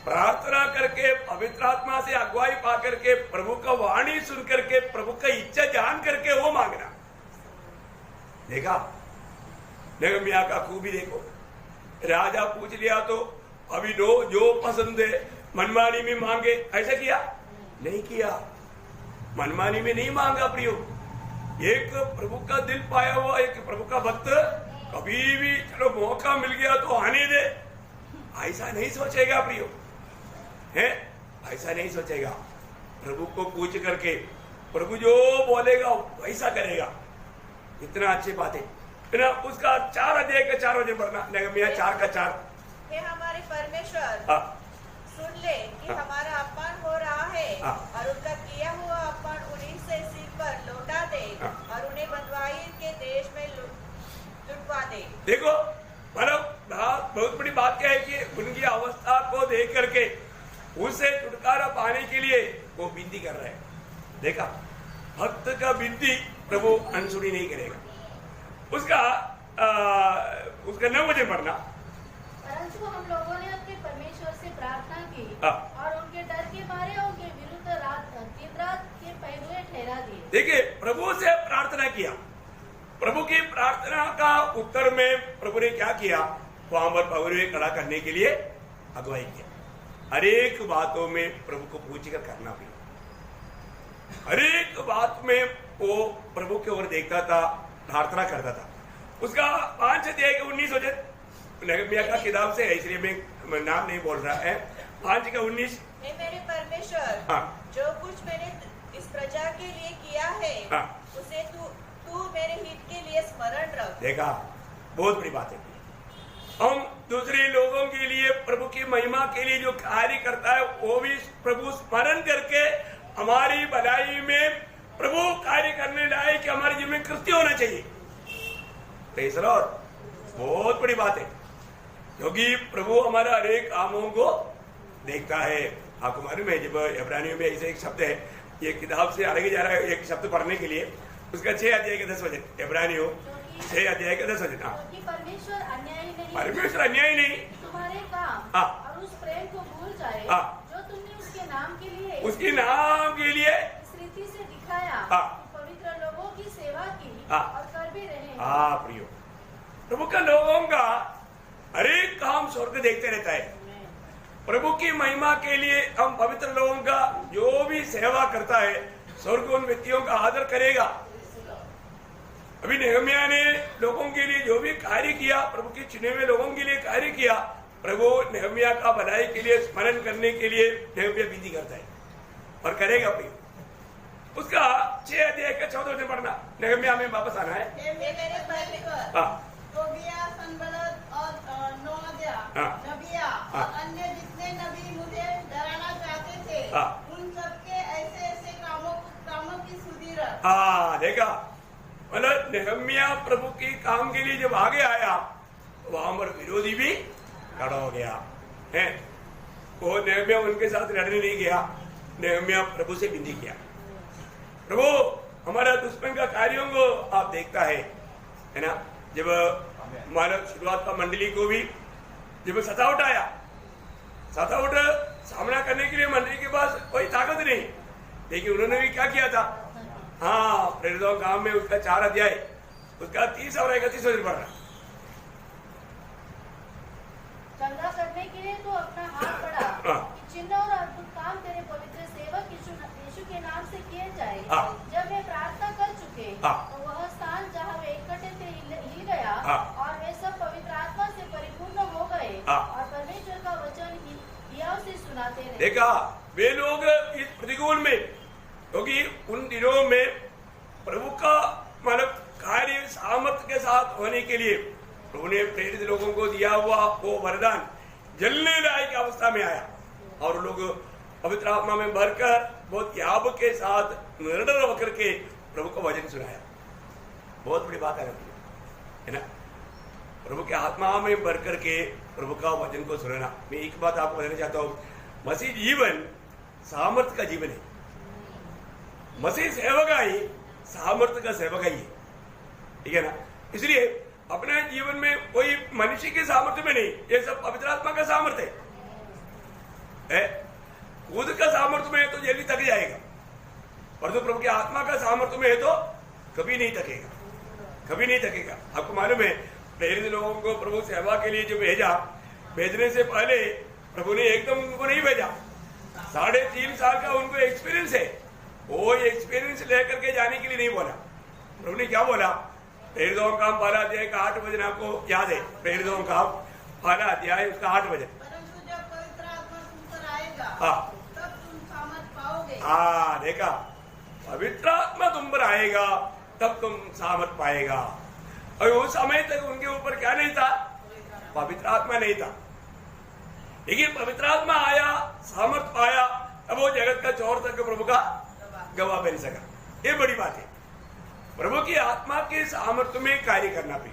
प्रार्थना करके पवित्र आत्मा से अगुवाई पा करके प्रभु का वाणी सुन करके प्रभु का इच्छा जान करके वो मांगना। देखा नहम्याह का खूबी देखो, राजा पूछ लिया तो अभी जो पसंद है मनमानी में मांगे, ऐसा किया नहीं किया, मनमानी में नहीं मांगा प्रियो। एक प्रभु का दिल पाया हुआ एक प्रभु का भक्त कभी भी चलो मौका मिल गया तो आने दे, ऐसा नहीं सोचेगा प्रियो, है ऐसा नहीं सोचेगा। प्रभु को पूछ करके प्रभु जो बोलेगा वैसा करेगा। इतना अच्छी बात है ना। उसका 4 अध्याय का 4 वचन पढ़ना, नहम्याह 4:4। हे हमारे परमेश्वर, सुन ले कि हमारा अपमान हो रहा है, और उनका किया हुआ अपमान उन्हीं से सिर पर लौटा दे, और उन्हें बंधुआई के देश में लुटवा दे। देखो मतलब बहुत बड़ी बात क्या है कि उनकी अवस्था को देख करके उसे छुटकारा पाने के लिए वो विनती कर रहे हैं। देखा, भक्त का विनती प्रभु अनसुनी नहीं करेगा। उसका 9 वचन पढ़ना। परंतु हम लोगों ने अपने परमेश्वर से प्रार्थना की और उनके डर के मारे उनके विरुद्ध दिन रात के पहरुए ठहरा दिए। देखिए, प्रभु से प्रार्थना किया, प्रभु की प्रार्थना का उत्तर में प्रभु ने क्या किया? वहां पर पहरुए खड़ा करने के लिए अगुवाई किया। हर एक बातों में प्रभु को पूछकर करना भी, हर एक बात में वो प्रभु की ओर देखता था, प्रार्थना करता था। उसका 5 अध्याय का 19 वचन, नहम्याह का किताब से है इसलिए मैं नाम नहीं बोल रहा है। 5:19। हे मेरे परमेश्वर, जो कुछ मैंने इस प्रजा के लिए किया है, उसे तू मेरे हित के लिए स्मरण रख। देखा, बहुत बड़ी बात है। हम दूसरे लोगों के लिए प्रभु की महिमा के लिए जो कार्य करता है वो भी प्रभु स्मरण करके हमारी भलाई में प्रभु कार्य करने लायक कि हमारे जीवन में कृत्य होना चाहिए। प्रेज़ द लॉर्ड, बहुत बड़ी बात है, क्योंकि प्रभु हमारा हर एक कामों को देखता है। आपको मालूम है जब इब्रानियों में ऐसे एक शब्द है, ये किताब से अलग ही जा रहा है एक शब्द पढ़ने के लिए, उसका 6 अध्याय के 10 वचन, इब्रानियों 6 अध्याय के 10 वचन। परमेश्वर अन्यायी नहीं, परमेश्वर अन्यायी नहीं, तुम्हारे काम और उस प्रेम को भूल जाए जो तुमने उसके नाम के लिए इस रीति से दिखाया, पवित्र लोगों की सेवा की और कर भी रहे। प्रियो, प्रभु का लोगों का हर एक काम स्वर्ग देखते रहता है। प्रभु की महिमा के लिए हम पवित्र लोगों का जो भी सेवा करता है स्वर्ग उन व्यक्तियों का आदर करेगा। अभी नहम्याह ने लोगों के लिए जो भी कार्य किया, प्रभु के चुने हुए लोगों के लिए कार्य किया, प्रभु नहम्याह का भलाई के लिए स्मरण करने के लिए नहम्याह विनती करता है और करेगा भी। उसका 6 अध्याय का 14 वचन पढ़ना, नहम्याह में वापस आना है। तोबिया, संबलत और नोआदिया, नबिया और अन्य जितने नबी मुझे डराना चाहते थे, उन सबके ऐसे ऐसे कामों की सुधि रख। देखा, मतलब नेहम्या प्रभु के काम के लिए जब आगे आया वहां पर विरोधी भी खड़ा हो गया है। वो नेहम्या उनके साथ लड़ने नहीं गया, नेहम्या प्रभु से विनती किया, प्रभु हमारा दुश्मन का कार्यों को आप देखता है ना। जब हमारा शुरुआत का मंडली को भी जब सतावट आया, सतावट सामना करने के लिए मंडली के पास कोई ताकत नहीं, लेकिन उन्होंने भी क्या किया था, हाँ प्रेरितों काम में उसका 4 अध्याय उसका 30 और 31 वचन पढ़ रहा। चंगा करने के लिए तो अपना हाथ बढ़ा कि चिन्ह और अद्भुत काम तेरे पवित्र सेवक यीशु के नाम से किए जाए। जब वे प्रार्थना कर चुके तो वह स्थान जहाँ वे इकट्ठे थे हिल गया और वे सब पवित्र आत्मा से परिपूर्ण हो गए और परमेश्वर का वचन हियाव से सुनाते रहे। देखा वे लोग इस प्रतिकूल में, क्योंकि उन दिनों में प्रभु का मतलब कार्य सामर्थ्य के साथ होने के लिए प्रभु ने प्रेरित लोगों को दिया हुआ वो वरदान जलने लायक अवस्था में आया और लोग पवित्र आत्मा में भरकर बहुत याब के साथ निर्डर होकर के प्रभु को वचन सुनाया। बहुत बड़ी बात है ना, प्रभु के आत्मा में भर करके प्रभु का वचन को सुनना। मैं एक बात आपको बताना चाहता हूँ, मसीह जीवन सामर्थ्य का जीवन है, मसीह सेवक ही सामर्थ्य का सेवक ही है, ठीक है ना। इसलिए अपने जीवन में कोई मनुष्य के सामर्थ्य में नहीं, ये सब पवित्र आत्मा का सामर्थ्य है। खुद का सामर्थ्य में है तो जल्दी थक जाएगा, परंतु प्रभु की आत्मा का सामर्थ्य में है तो कभी नहीं थकेगा, कभी नहीं थकेगा। आपको मालूम है प्रेरित लोगों को प्रभु सेवा के लिए जो भेजा, भेजने से पहले प्रभु ने एकदम उनको नहीं भेजा, 3.5 साल का उनको एक्सपीरियंस है, वो एक्सपीरियंस लेकर के जाने के लिए नहीं बोला। प्रभु ने क्या बोला, प्रेरितों का काम 12 अध्याय का 8 वचन आपको याद है, प्रेरितों का 12 अध्याय उसका 8 वचन। परंतु जब पवित्र आत्मा तुम पर आएगा तब तुम सामर्थ पाओगे। हाँ देखा, पवित्र आत्मा तुम पर आएगा तब तुम सामर्थ पाएगा। और उस समय तक उनके ऊपर क्या नहीं था, पवित्र आत्मा नहीं था, लेकिन पवित्र आत्मा आया, सामर्थ पाया, अब वो जगत का चौर तक प्रभु का गवाह बन सका। ये बड़ी बात है, प्रभु की आत्मा के सामर्थ्य में कार्य करना भी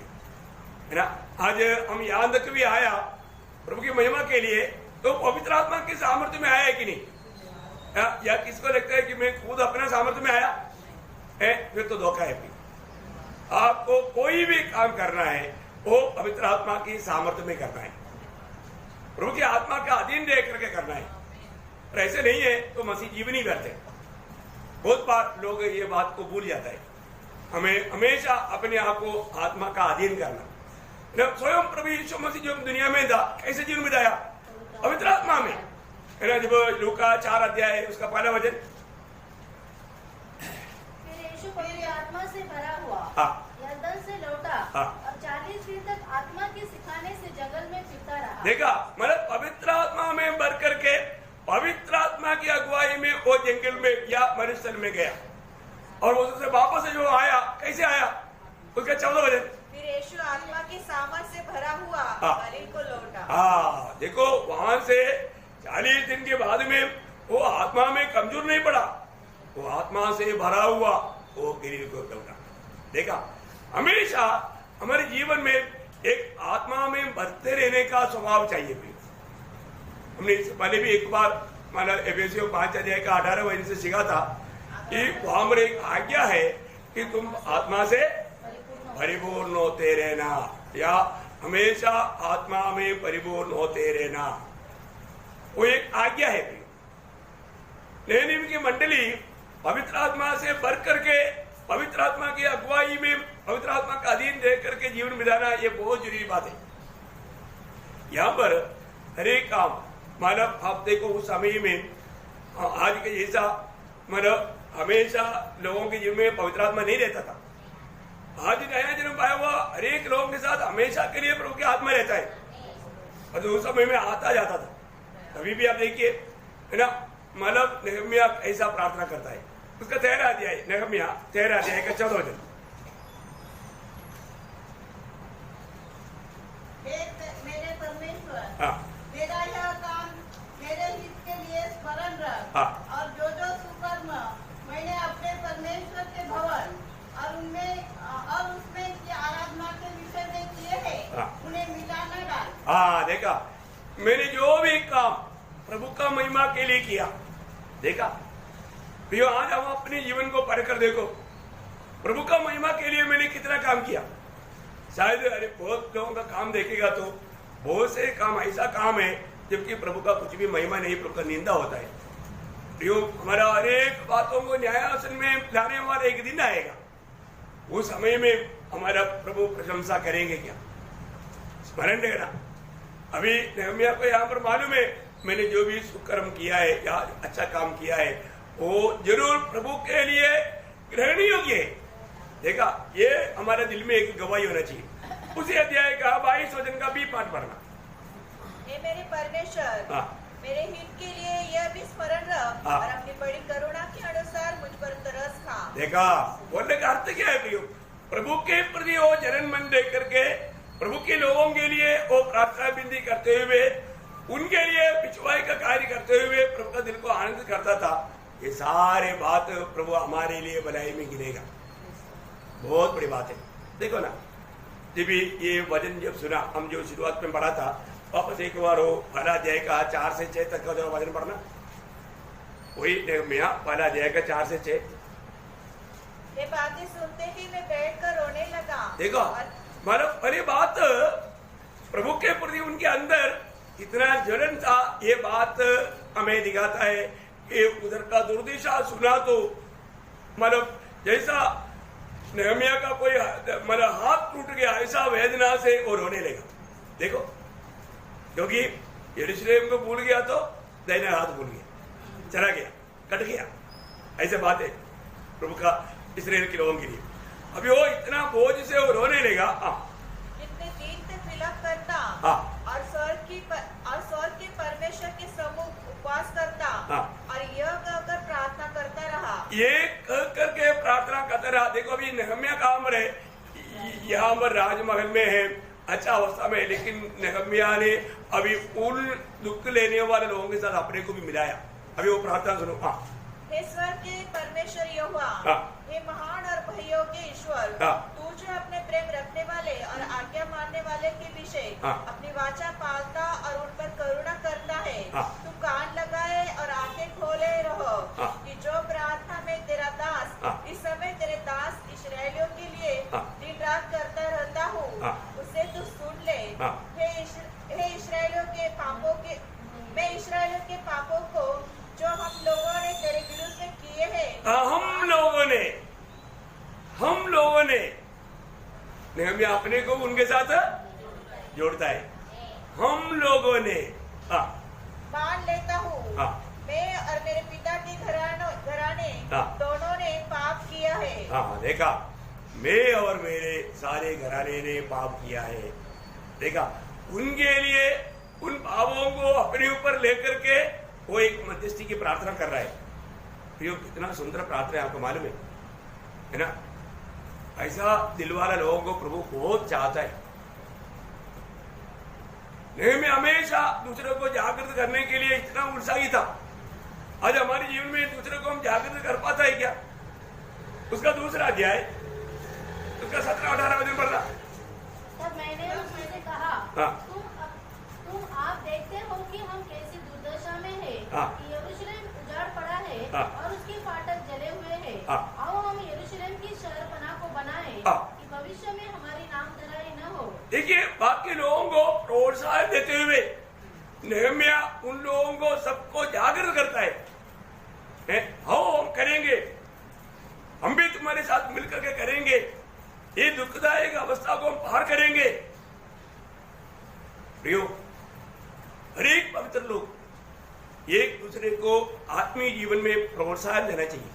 है ना। आज हम यहाँ तक भी आया प्रभु की महिमा के लिए, तो पवित्र आत्मा के सामर्थ्य में आया है कि नहीं, या किसको लगता है कि मैं खुद अपने सामर्थ्य में आया है, फिर तो धोखा है। आपको कोई भी काम करना है वो पवित्र आत्मा की सामर्थ्य में करना है, प्रभु की आत्मा का अधीन रह करके करना है। और ऐसे नहीं है तो मसीह जीवन ही करते। बहुत बार लोग ये बात को भूल जाता है, हमें हमेशा अपने आप को आत्मा का अधीन करना। स्वयं प्रभु यीशु मसीह जो दुनिया में था कैसे जीवन बिताया, पवित्र आत्मा में है ना। जब लूका 4 अध्याय उसका 1 वचन, फिर यीशु पवित्र आत्मा से भरा हुआ यरदन से लौटा और 40 दिन तक आत्मा के सिखाने से जंगल में फिरता रहा। देखा, मतलब पवित्र आत्मा में भर करके पवित्र आत्मा की अगुवाई में वो जंगल में या मरुस्थल में गया, और उससे वापस जो आया कैसे आया, उसका 14 वचन, फिर यीशु आत्मा के सामर्थ से भरा हुआ गलील को लौटा। हाँ देखो, वहां से 40 दिन के बाद में वो आत्मा में कमजोर नहीं पड़ा, वो आत्मा से भरा हुआ वो गलील को लौटा। देखा, हमेशा हमारे जीवन में एक आत्मा में भरते रहने का स्वभाव चाहिए। हमने इससे पहले भी एक बार माना एफेसियों 5 अध्याय का 18 वचन से सीखा था कि वहां पर एक आज्ञा है कि तुम आत्मा से परिपूर्ण होते रहना, या हमेशा आत्मा में परिपूर्ण होते रहना, वो एक आज्ञा है। नए नियम की मंडली पवित्र आत्मा से भर करके पवित्र आत्मा की अगुवाई में पवित्र आत्मा का अधीन रह करके जीवन बिताना, ये बहुत जरूरी बात है। यहाँ पर हर एक काम मतलब आप देखो, उस समय में आज के जैसा मतलब हमेशा लोगों के जीवन में पवित्र आत्मा नहीं रहता था। आज नया जन्म पाया हुआ हर एक लोगों के साथ हमेशा के लिए प्रभु की आत्मा रहता है, और उस समय में आता जाता था। अभी भी आप देखिए है ना, मतलब नेहम्या ऐसा प्रार्थना करता है, उसका 13 अध्याय, नेहम्या 13 अध्याय का 14 वचन, मेरे परमेश्वर, हाँ मेरा यह काम मेरे हित के लिए स्मरण रख, और जो सुकर्म मैंने अपने परमेश्वर के भवन और उनमें उन्हें मिला न डाल। हाँ देखा, मैंने जो भी काम प्रभु का महिमा के लिए किया, देखा प्रियो, आज हम अपने जीवन को पढ़ कर देखो, प्रभु का महिमा के लिए मैंने कितना काम किया। शायद अरे बहुत लोगों का काम देखेगा तो बहुत से काम ऐसा काम है जबकि प्रभु का कुछ भी महिमा नहीं, प्रभु का निंदा होता है। प्रियो, हमारा अनेक बातों को न्यायासन में लाने वाला एक दिन आएगा, उस समय में हमारा प्रभु प्रशंसा करेंगे क्या? स्मरण रखना, अभी नेहमिया को यहाँ पर मालूम है मैंने जो भी सुकर्म किया है या अच्छा काम किया है वो जरूर प्रभु के लिए ग्रहण योग्य है। देखा, ये हमारे दिल में एक गवाही होना चाहिए। उसी अध्याय का 22 वचन का भी पाठ पढ़ना। हे मेरे परमेश्वर, मेरे हित के लिए यह भी स्मरण रख और अपनी बड़ी करुणा के अनुसार मुझ पर तरस खा। देखा, बोलने का अर्थ क्या है प्रियो? प्रभु के प्रति वो जलन मन देख करके प्रभु के लोगों के लिए वो प्रार्थना विनती करते हुए, उनके लिए पिछवाई का कार्य करते हुए प्रभु का दिल को आनंद करता था। ये सारे बात प्रभु हमारे लिए भलाई में गिनेगा। बहुत बड़ी बात है। देखो ना, जब ये वचन जब सुना, हम जो शुरुआत में पढ़ा था, वापस एक बार हो पहला अध्याय का 4 से 6 तक का जो वचन पढ़ना, वही पहला अध्याय का 4 से 6। ये बातें सुनते ही मैं बैठकर रोने लगा। देखो, मतलब पहली बात प्रभु के प्रति उनके अंदर कितना जलन था, ये बात हमें दिखाता है कि उधर का दुर्दशा सुना तो मतलब जैसा नेहमिया का कोई मतलब हाथ टूट गया, ऐसा वेदना से वो रोने लगा। देखो, क्योंकि यरूशलेम को भूल गया तो दाहिना हाथ भूल गया, चला गया, कट गया। ऐसे बात है प्रभु का इस्राएल के लोगों के लिए। अभी वो इतना बोझ से वो रोने लगा। कितने दिन तक विलाप करता और स्वर्ग के परमेश्वर के सम्मुख उपवास करता और यह कहकर प्रार्थना करता रहा। ये कह करके प्रार्थना करता रहा। देखो, अभी नेहमिया का अमर है, यहाँ पर राजमहल में है, अच्छा अवस्था में है, लेकिन नेहमिया ने अभी उन दुख लेने वाले लोगों के साथ अपने को भी मिलाया। अभी वो प्रार्थना सुनो। हे स्वर्ग के परमेश्वर यहोवा, हे महान और भययोग्य ईश्वर, तू जो अपने प्रेम रखने वाले और आज्ञा मानने वाले के विषय अपनी वाचा पालता और उन पर करुणा करता है, तू कान लगाए और आंखें खोले रहो कि जो प्रार्थना में तेरा दास इस समय तेरे दास इस्राएलियों के लिए दिन रात करता रहता हूँ, उसे तू सुन ले। हे इस्राएलियों के पापों को जो हम लोगों ने तेरे विरुद्ध में किए हैं। हम लोगों ने नेहमिया अपने को उनके साथ जोड़ता है। हम लोगों ने मान लेता हूँ, मैं और मेरे पिता के घराने दोनों ने पाप किया है। देखा, मैं और मेरे सारे घराने ने पाप किया है। देखा, उनके लिए उन पापों को अपने ऊपर लेकर के वो एक मध्यस्थी की प्रार्थना कर रहा है। प्रियो, कितना सुंदर प्रार्थना है, आपको मालूम है ना? ऐसा दिल वाला लोगों को प्रभु बहुत चाहता है। नेहमिया हमेशा दूसरों को जागृत करने के लिए इतना उत्साही था। आज हमारे जीवन में दूसरे को हम जागृत कर पाता है क्या? उसका दूसरा अध्याय, उसका 17-18 वचन पढ़ना। तब मैंने उसमें से कहा, तुम आप देखते हो कि हम कैसी दुर्दशा में है, कि यरूशलेम उजाड़ पड़ा है और उसके फाटक जले हुए हैं। आओ हम यरूशलेम की शहरपनाह को बनाएं, कि भविष्य में हमारी नामधराई न हो। देखिए, बाकी लोगों को प्रोत्साहन देते हुए नेहमिया उन लोगों को सबको जागृत करता है। आओ हम करेंगे, हम भी तुम्हारे साथ मिलकर के करेंगे, ये दुखदायक अवस्था को हम पार करेंगे। प्रियो, हरेक पवित्र लोग एक दूसरे को आत्मीय जीवन में प्रोत्साहन देना चाहिए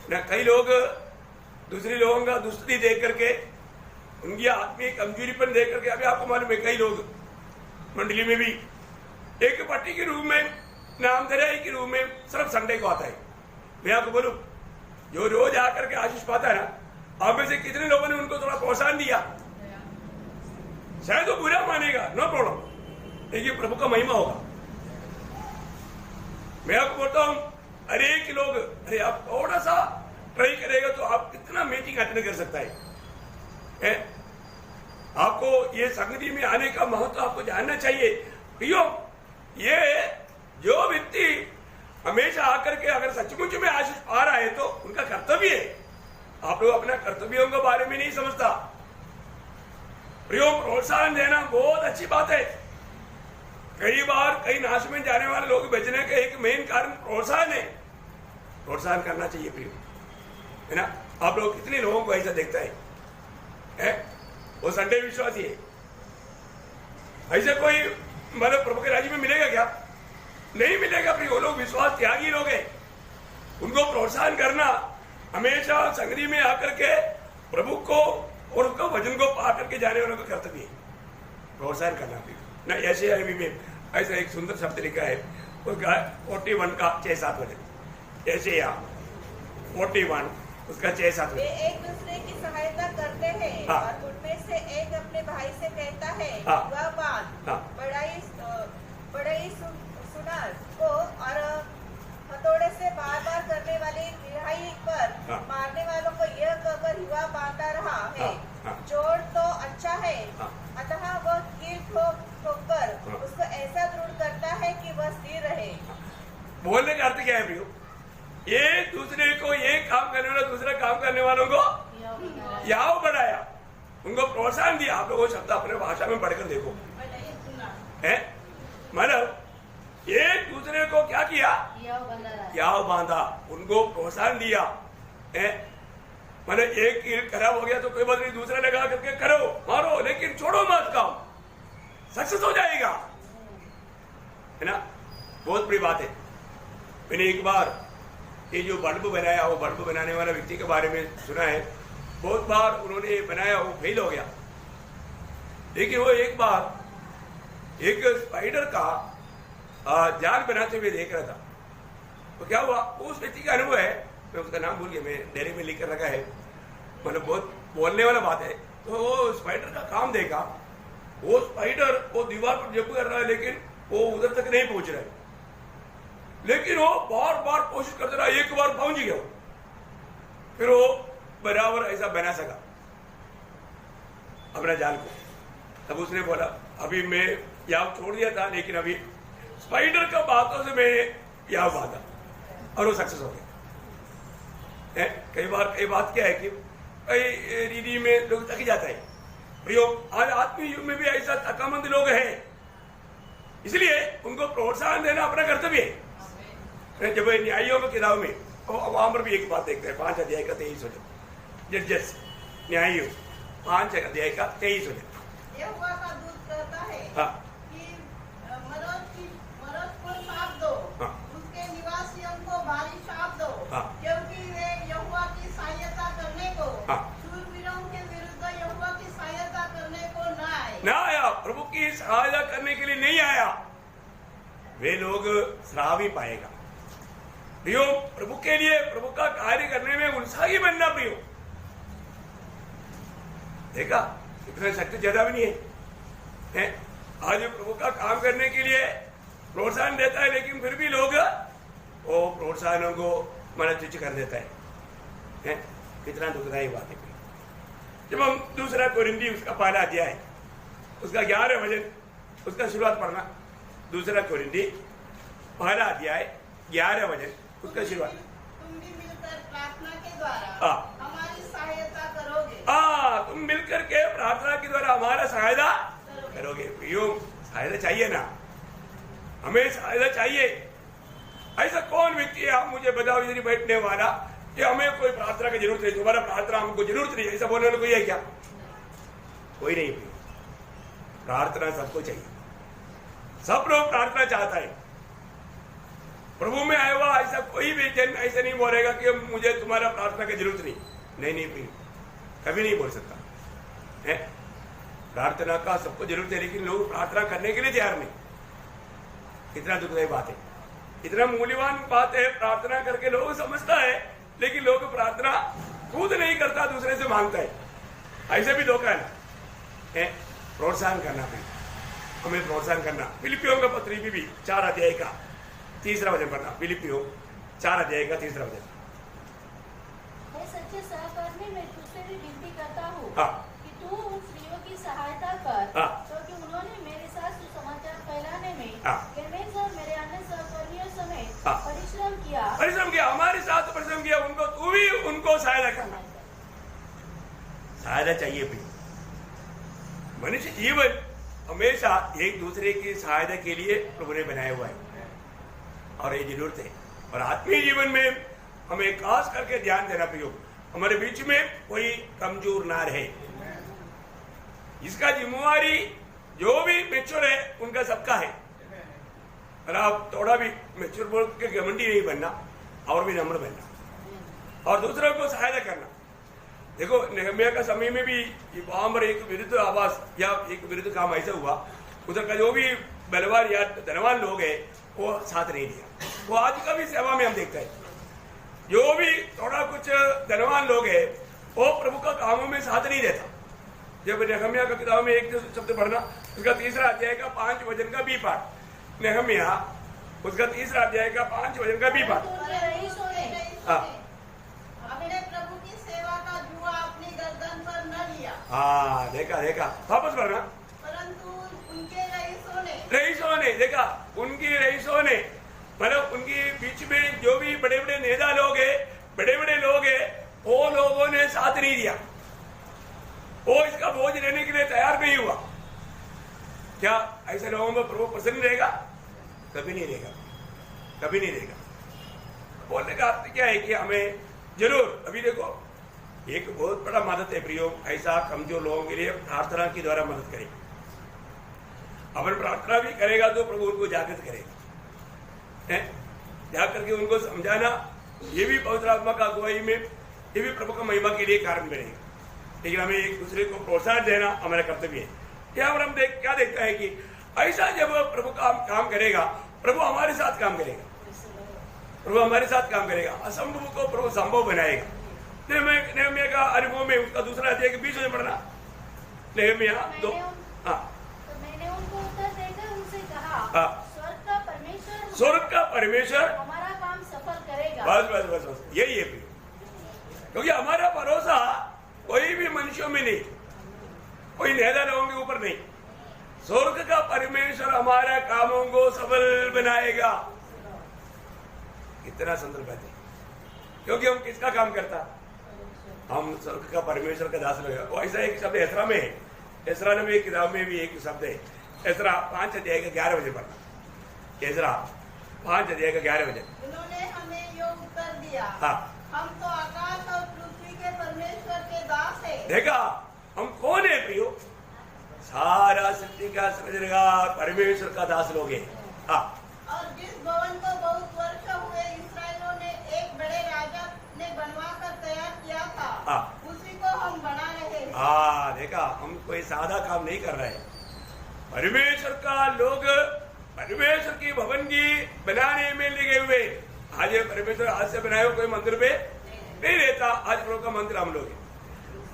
ना। कई लोग दूसरे लोगों का दुस्ती देख करके, उनकी आत्मीय कमजोरीपन देख करके, अभी आपको मालूम है कई लोग मंडली में भी एक पार्टी के रूप में, नामधराई के रूप में सिर्फ संडे को आता है। मैं आपको बोलूं, जो रोज आकर के आशीष पाता है ना, आप में से कितने लोगों ने उनको थोड़ा प्रोत्साहन दिया? शायद वो बुरा मानेगा, नो प्रॉब्लम, लेकिन प्रभु का महिमा होगा। मैं आपको बोलता हूं, अरे एक लोग, अरे आप थोड़ा सा ट्राई करेगा तो आप कितना मीटिंग अटेंड कर सकता है? आपको ये संगति में आने का महत्व आपको जानना चाहिए। प्रियो, ये जो व्यक्ति हमेशा आकर के अगर सचमुच में आशीष पा रहा है तो उनका कर्तव्य है। आप लोग अपना कर्तव्यों के बारे में नहीं समझता। प्रियो, प्रोत्साहन देना बहुत अच्छी बात है। कई बार कई नाश में जाने वाले लोग बचने का एक मेन कारण प्रोत्साहन है। प्रोत्साहन करना चाहिए प्रियो, है ना। आप लोग कितने लोगों को ऐसा देखता है? वो संडे विश्वासी है, ऐसे कोई मतलब प्रभु के राज्य में मिलेगा क्या? नहीं मिलेगा प्रियो। वो लोग विश्वास त्यागी लोग हैं। उनको प्रोत्साहन करना हमेशा संगति में आकर के प्रभु को और उसको वचन को पा करके जाने वालों का कर्तव्य है, प्रोत्साहन करना प्रियो ना। ऐसे में ऐसा एक सुंदर शब्द लिखा है, उसका 41 का 6-7 वचन। ऐसे 41 उसका 6-7 वे एक दूसरे की सहायता करते हैं। हाँ। और उनमें से एक अपने भाई से कहता है, हाँ। वह बात हाँ। बड़ाई सुनार को और हथौड़े से बार बार करने वाली रिहाई पर हाँ। मारने वालों को यह कहकर युवा बांधता रहा है। हाँ। जोड़ तो अच्छा है, हाँ। अतः वह कील ठोकर हाँ। उसको ऐसा दृढ़ करता है कि वह स्थिर रहे। बोलने का अर्थ क्या है प्रियो? एक दूसरे को एक काम करने वाला दूसरा काम करने वालों को याव बढ़ाया, उनको प्रोत्साहन दिया। आप लोग वो शब्द अपने भाषा में पढ़कर देखो, है मतलब एक दूसरे को क्या किया? याव बांधा, उनको प्रोत्साहन दिया। मतलब एक कील खराब हो गया तो कोई बात नहीं, दूसरा लगा करके करो, मारो, लेकिन छोड़ो मत काम, सक्सेस हो जाएगा, है ना। बहुत बड़ी बात है। मैंने एक बार ये जो बल्ब बनाया, वो बल्ब बनाने वाला व्यक्ति के बारे में सुना है। बहुत बार उन्होंने बनाया, वो फेल हो गया। लेकिन वो एक बार एक स्पाइडर का जाल बनाते हुए देख रहा था। तो क्या हुआ, उस व्यक्ति का अनुभव है, मैं उसका नाम भूल गया, मैं डेयरी में लिख कर रखा है, मतलब बहुत बोलने वाला बात है। तो वो स्पाइडर का काम देखा, वो स्पाइडर वो दीवार पर जंप कर रहा है, लेकिन वो उधर तक नहीं पहुंच रहा है। लेकिन वो बार बार कोशिश करते रहा, एक बार पहुंच गया, फिर वो बराबर ऐसा बना सका अपना जाल को। तब उसने बोला, अभी मैं यहाँ छोड़ दिया था, लेकिन अभी स्पाइडर का बातों से मैं यहाँ बांधा, और वो सक्सेस हो गया। कई बात क्या है कि कई रीति में लोग थक जाता है। प्रयोग आज आत्मीय युग में भी ऐसा थकामंद लोग हैं, इसलिए उनको प्रोत्साहन देना अपना कर्तव्य है। जब न्यायियों की किताब में वहां पर भी एक बात देखते हैं, 5 अध्याय का 23 वचन, जजेस न्यायियों 5 अध्याय का 23 वचन। यहोवा का दूत कहता है हाँ। कि मरद को शाप दो, हाँ। उसके निवासियों को भारी शाप दो, हाँ। क्योंकि वे यहोवा की सहायता करने को, हाँ। शूरवीरों के विरुद्ध यहोवा की सहायता करने को न आए। ना आया, प्रभु की सहायता करने के लिए नहीं आया, वे लोग श्राप ही पाएगा। प्रियो, प्रभु के लिए प्रभु का कार्य करने में उत्साही बनना प्रियो। देखा इतना शक्ति ज्यादा भी नहीं है, आज प्रभु का काम करने के लिए प्रोत्साहन देता है, लेकिन फिर भी लोग वो प्रोत्साहनों को मन तुच्छ कर देता है। कितना दुखदायी बात है। जब हम 2 कोरिन्थी उसका 1 अध्याय उसका 11 वचन उसका शुरुआत पढ़ना, 2 कोरिन्थी 1 अध्याय 11 वचन उसका शुरुआत। तुम भी मिलकर प्रार्थना के द्वारा हाँ। हमारी सहायता करोगे। तुम मिलकर के प्रार्थना के द्वारा हमारा सहायता करोगे। प्रियो, सहायता चाहिए ना, हमें सहायता चाहिए। ऐसा कौन व्यक्ति है, आप मुझे बताओ इधर बैठने वाला, कि हमें कोई प्रार्थना की जरूरत है, तुम्हारा प्रार्थना हमको जरूरत नहीं, ऐसा बोलने वाला कोई है क्या? कोई नहीं। प्रार्थना सबको चाहिए, सब लोग प्रार्थना चाहता है। प्रभु में आया हुआ ऐसा कोई भी जन ऐसा नहीं बोलेगा कि मुझे तुम्हारा प्रार्थना की जरूरत नहीं। नहीं प्रिय, कभी नहीं बोल सकता है। प्रार्थना का सबको जरूरत है, लेकिन लोग प्रार्थना करने के लिए तैयार नहीं। कितना दुखदायी बात है, इतना मूल्यवान बात है। प्रार्थना करके लोग समझता है, लेकिन लोग प्रार्थना खुद नहीं करता, दूसरे से मांगता है। ऐसे भी धोखा है ना। प्रोत्साहन करना भी, हमें प्रोत्साहन करना। फिलिपियों का पत्री भी 4 अध्याय का 3 वचन पढ़ना। फिलिपियों 4 अध्याय का 3 वचन। सच्चे सहकर्मी, मैं तुझसे भी विनती करता हूँ हाँ। कि तू उन स्त्रियों की सहायता सहायता कर, हाँ। क्योंकि उन्होंने मेरे साथ सुसमाचार फैलाने में हाँ। क्लेमेंस और मेरे अन्य सहकर्मियों समेत हाँ। परिश्रम किया। हमारे साथ परिश्रम किया। उनको तू भी उनको सहायता करना। सहायता चाहिए भी। मनुष्य जीवन हमेशा एक दूसरे की सहायता के लिए प्रभु ने बनाया हुआ है और ये जरूरत है। और आत्मीय जीवन में हमें खास करके ध्यान देना प्रयोग, हमारे बीच में कोई कमजोर ना रहे। इसका जिम्मेवारी जो भी मेच्योर है उनका सबका है। और आप थोड़ा भी मेच्योर बोल के घमंडी नहीं बनना और भी नम्र बनना और दूसरों को सहायता करना। देखो नेहमिया का समय में भी वहां पर एक विरुद्ध आवाज या एक विरुद्ध काम ऐसा हुआ, उधर का जो भी बलवान या धनवान लोग है वो साथ नहीं दिया। वो आज का भी सेवा में हम देखते हैं, जो भी थोड़ा कुछ धनवान लोग है वो प्रभु का कामों में साथ नहीं देता। जब नेहमिया का किताब में एक शब्द पढ़ना, उसका 3रा अध्याय का 5 वचन का बी पाठ, नेहमिया उसका 3रा अध्याय का 5 वचन का बी पाठ। अपने प्रभु की सेवा का जुआ अपनी गर्दन पर न लिया। हाँ देखा वापस पढ़ना। परंतु उनके रईसों ने देखा, उनकी रईसों ने मतलब उनके बीच में जो भी बड़े बड़े नेता लोग है, बड़े बड़े लोग है, वो लोगों ने साथ नहीं दिया। वो इसका बोझ लेने के लिए तैयार नहीं हुआ। क्या ऐसे लोगों में प्रभु प्रसन्न रहेगा? कभी नहीं रहेगा, कभी नहीं रहेगा। बोलने का अर्थ क्या है कि हमें जरूर अभी देखो एक बहुत बड़ा मदद है प्रियो, ऐसा कमजोर लोगों के लिए प्रार्थना के द्वारा मदद करें। अपन प्रार्थना भी करेगा तो प्रभु उनको जागृत करेगा, जाकर के उनको समझाना, ये भी पवित्र आत्मा का अगुवाई में ये भी प्रभु का महिमा के लिए कारण बनेगा। लेकिन हमें एक दूसरे को प्रोत्साहन देना हमारा कर्तव्य है। क्या हम क्या देखते हैं कि ऐसा जब प्रभु काम करेगा, प्रभु हमारे साथ काम करेगा, प्रभु हमारे साथ काम करेगा, असंभव को प्रभु संभव बनाएगा। नेहमिया का अनुभव में उसका 2रा अध्याय के 20 में पढ़ना। नेहमिया 2। मैंने उनको उत्तर देकर उनसे कहा, स्वर्ग का परमेश्वर हमारा काम सफल करेगा। बस यही है, क्योंकि हमारा भरोसा कोई भी मनुष्यों में नहीं, कोई नेता लोगों के ऊपर नहीं। स्वर्ग का परमेश्वर हमारा कामों को सफल बनाएगा। कितना सुंदर बात है, क्योंकि हम किसका काम करता? हम स्वर्ग का परमेश्वर का दास लोग। वो ऐसा एक शब्द एसरा में है, एसरा ने भी किताब में भी एक शब्द है, एसरा 5 अध्याय का 11 वचन पढ़ना। एसरा 5 अध्याय का 11 वचन। उन्होंने हमें यो उत्तर दिया, हाँ, हम तो आकाश और पृथ्वी के परमेश्वर के दास है। देखा हम कौन है प्रियो? सारा सृष्टि का सृजनहार परमेश्वर का दास लोग हैं। हाँ, और जिस भवन को बहुत वर्ष हुए इस्राएलियों ने एक बड़े राजा ने बनवा कर तैयार किया था, हाँ, उसी को हम बना रहे हैं। हाँ देखा, हम कोई सादा काम नहीं कर रहे हैं। परमेश्वर का लोग परमेश्वर की भवन की बनाने में लगे हुए। आज परमेश्वर आज से बनाए हुए कोई मंदिर पे नहीं रहता। आज प्रभु का मंदिर हम लोग हैं।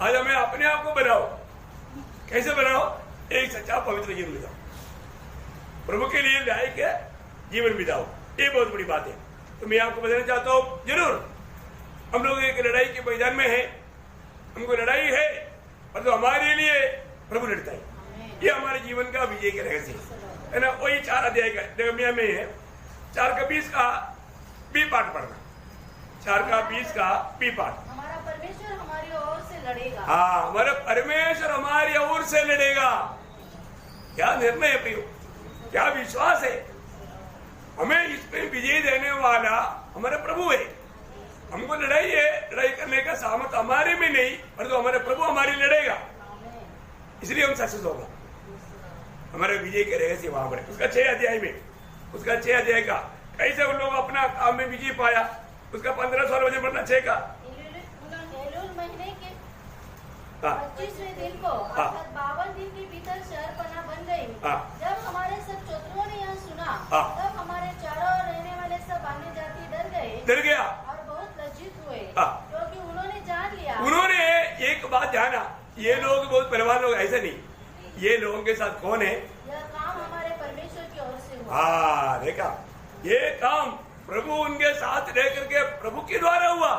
आज हमें अपने आप को बनाओ। कैसे बनाओ? एक सच्चा पवित्र जीवन बिताओ, प्रभु के लिए लायक है जीवन बिताओ। ये बहुत बड़ी बात है। तो मैं आपको बताना चाहता हूँ, जरूर हम लोग एक लड़ाई के मैदान में है, हमको लड़ाई है, और तो हमारे लिए प्रभु लड़ता है। ये हमारे जीवन का विजय का रहस्य है ना। वही 4 अध्याय का नेहमिया में है, 4 का 20 का बी पाठ पढ़ना। 4 का 20 का बी पाठ। हमारा परमेश्वर हमारी ओर से लड़ेगा। हाँ, हमारा परमेश्वर हमारी ओर से लड़ेगा। क्या निर्णय है प्रियो, क्या विश्वास है। हमें इसमें विजय देने वाला हमारा प्रभु है। हमको लड़ाई है, लड़ाई करने का सामर्थ्य हमारे में नहीं, परंतु हमारे प्रभु हमारी लड़ेगा, इसलिए हम सक्सेस होगा। हमारे विजय के रहस्य वहां पर उसका 6 अध्याय में, उसका 6 अध्याय का कैसे उन लोग अपना काम में विजय पाया, उसका 15-16 वचन पढ़ना। 6 का महीने के 25वें दिन को अर्थात 52 दिन के भीतर शहरपनाह बन गई। जब हमारे सब शत्रुओं ने यह सुना, तब हमारे चारों ओर रहने वाले सब अन्य जाति डर गया और बहुत लज्जित हुए, क्योंकि उन्होंने जान लिया। उन्होंने एक बात जाना, ये लोग बहुत बलवान लोग ऐसे नहीं, ये लोगों के साथ कौन है? यह काम हमारे परमेश्वर की ओर से हुआ। हाँ देखा, ये काम प्रभु उनके साथ रह करके प्रभु के द्वारा हुआ।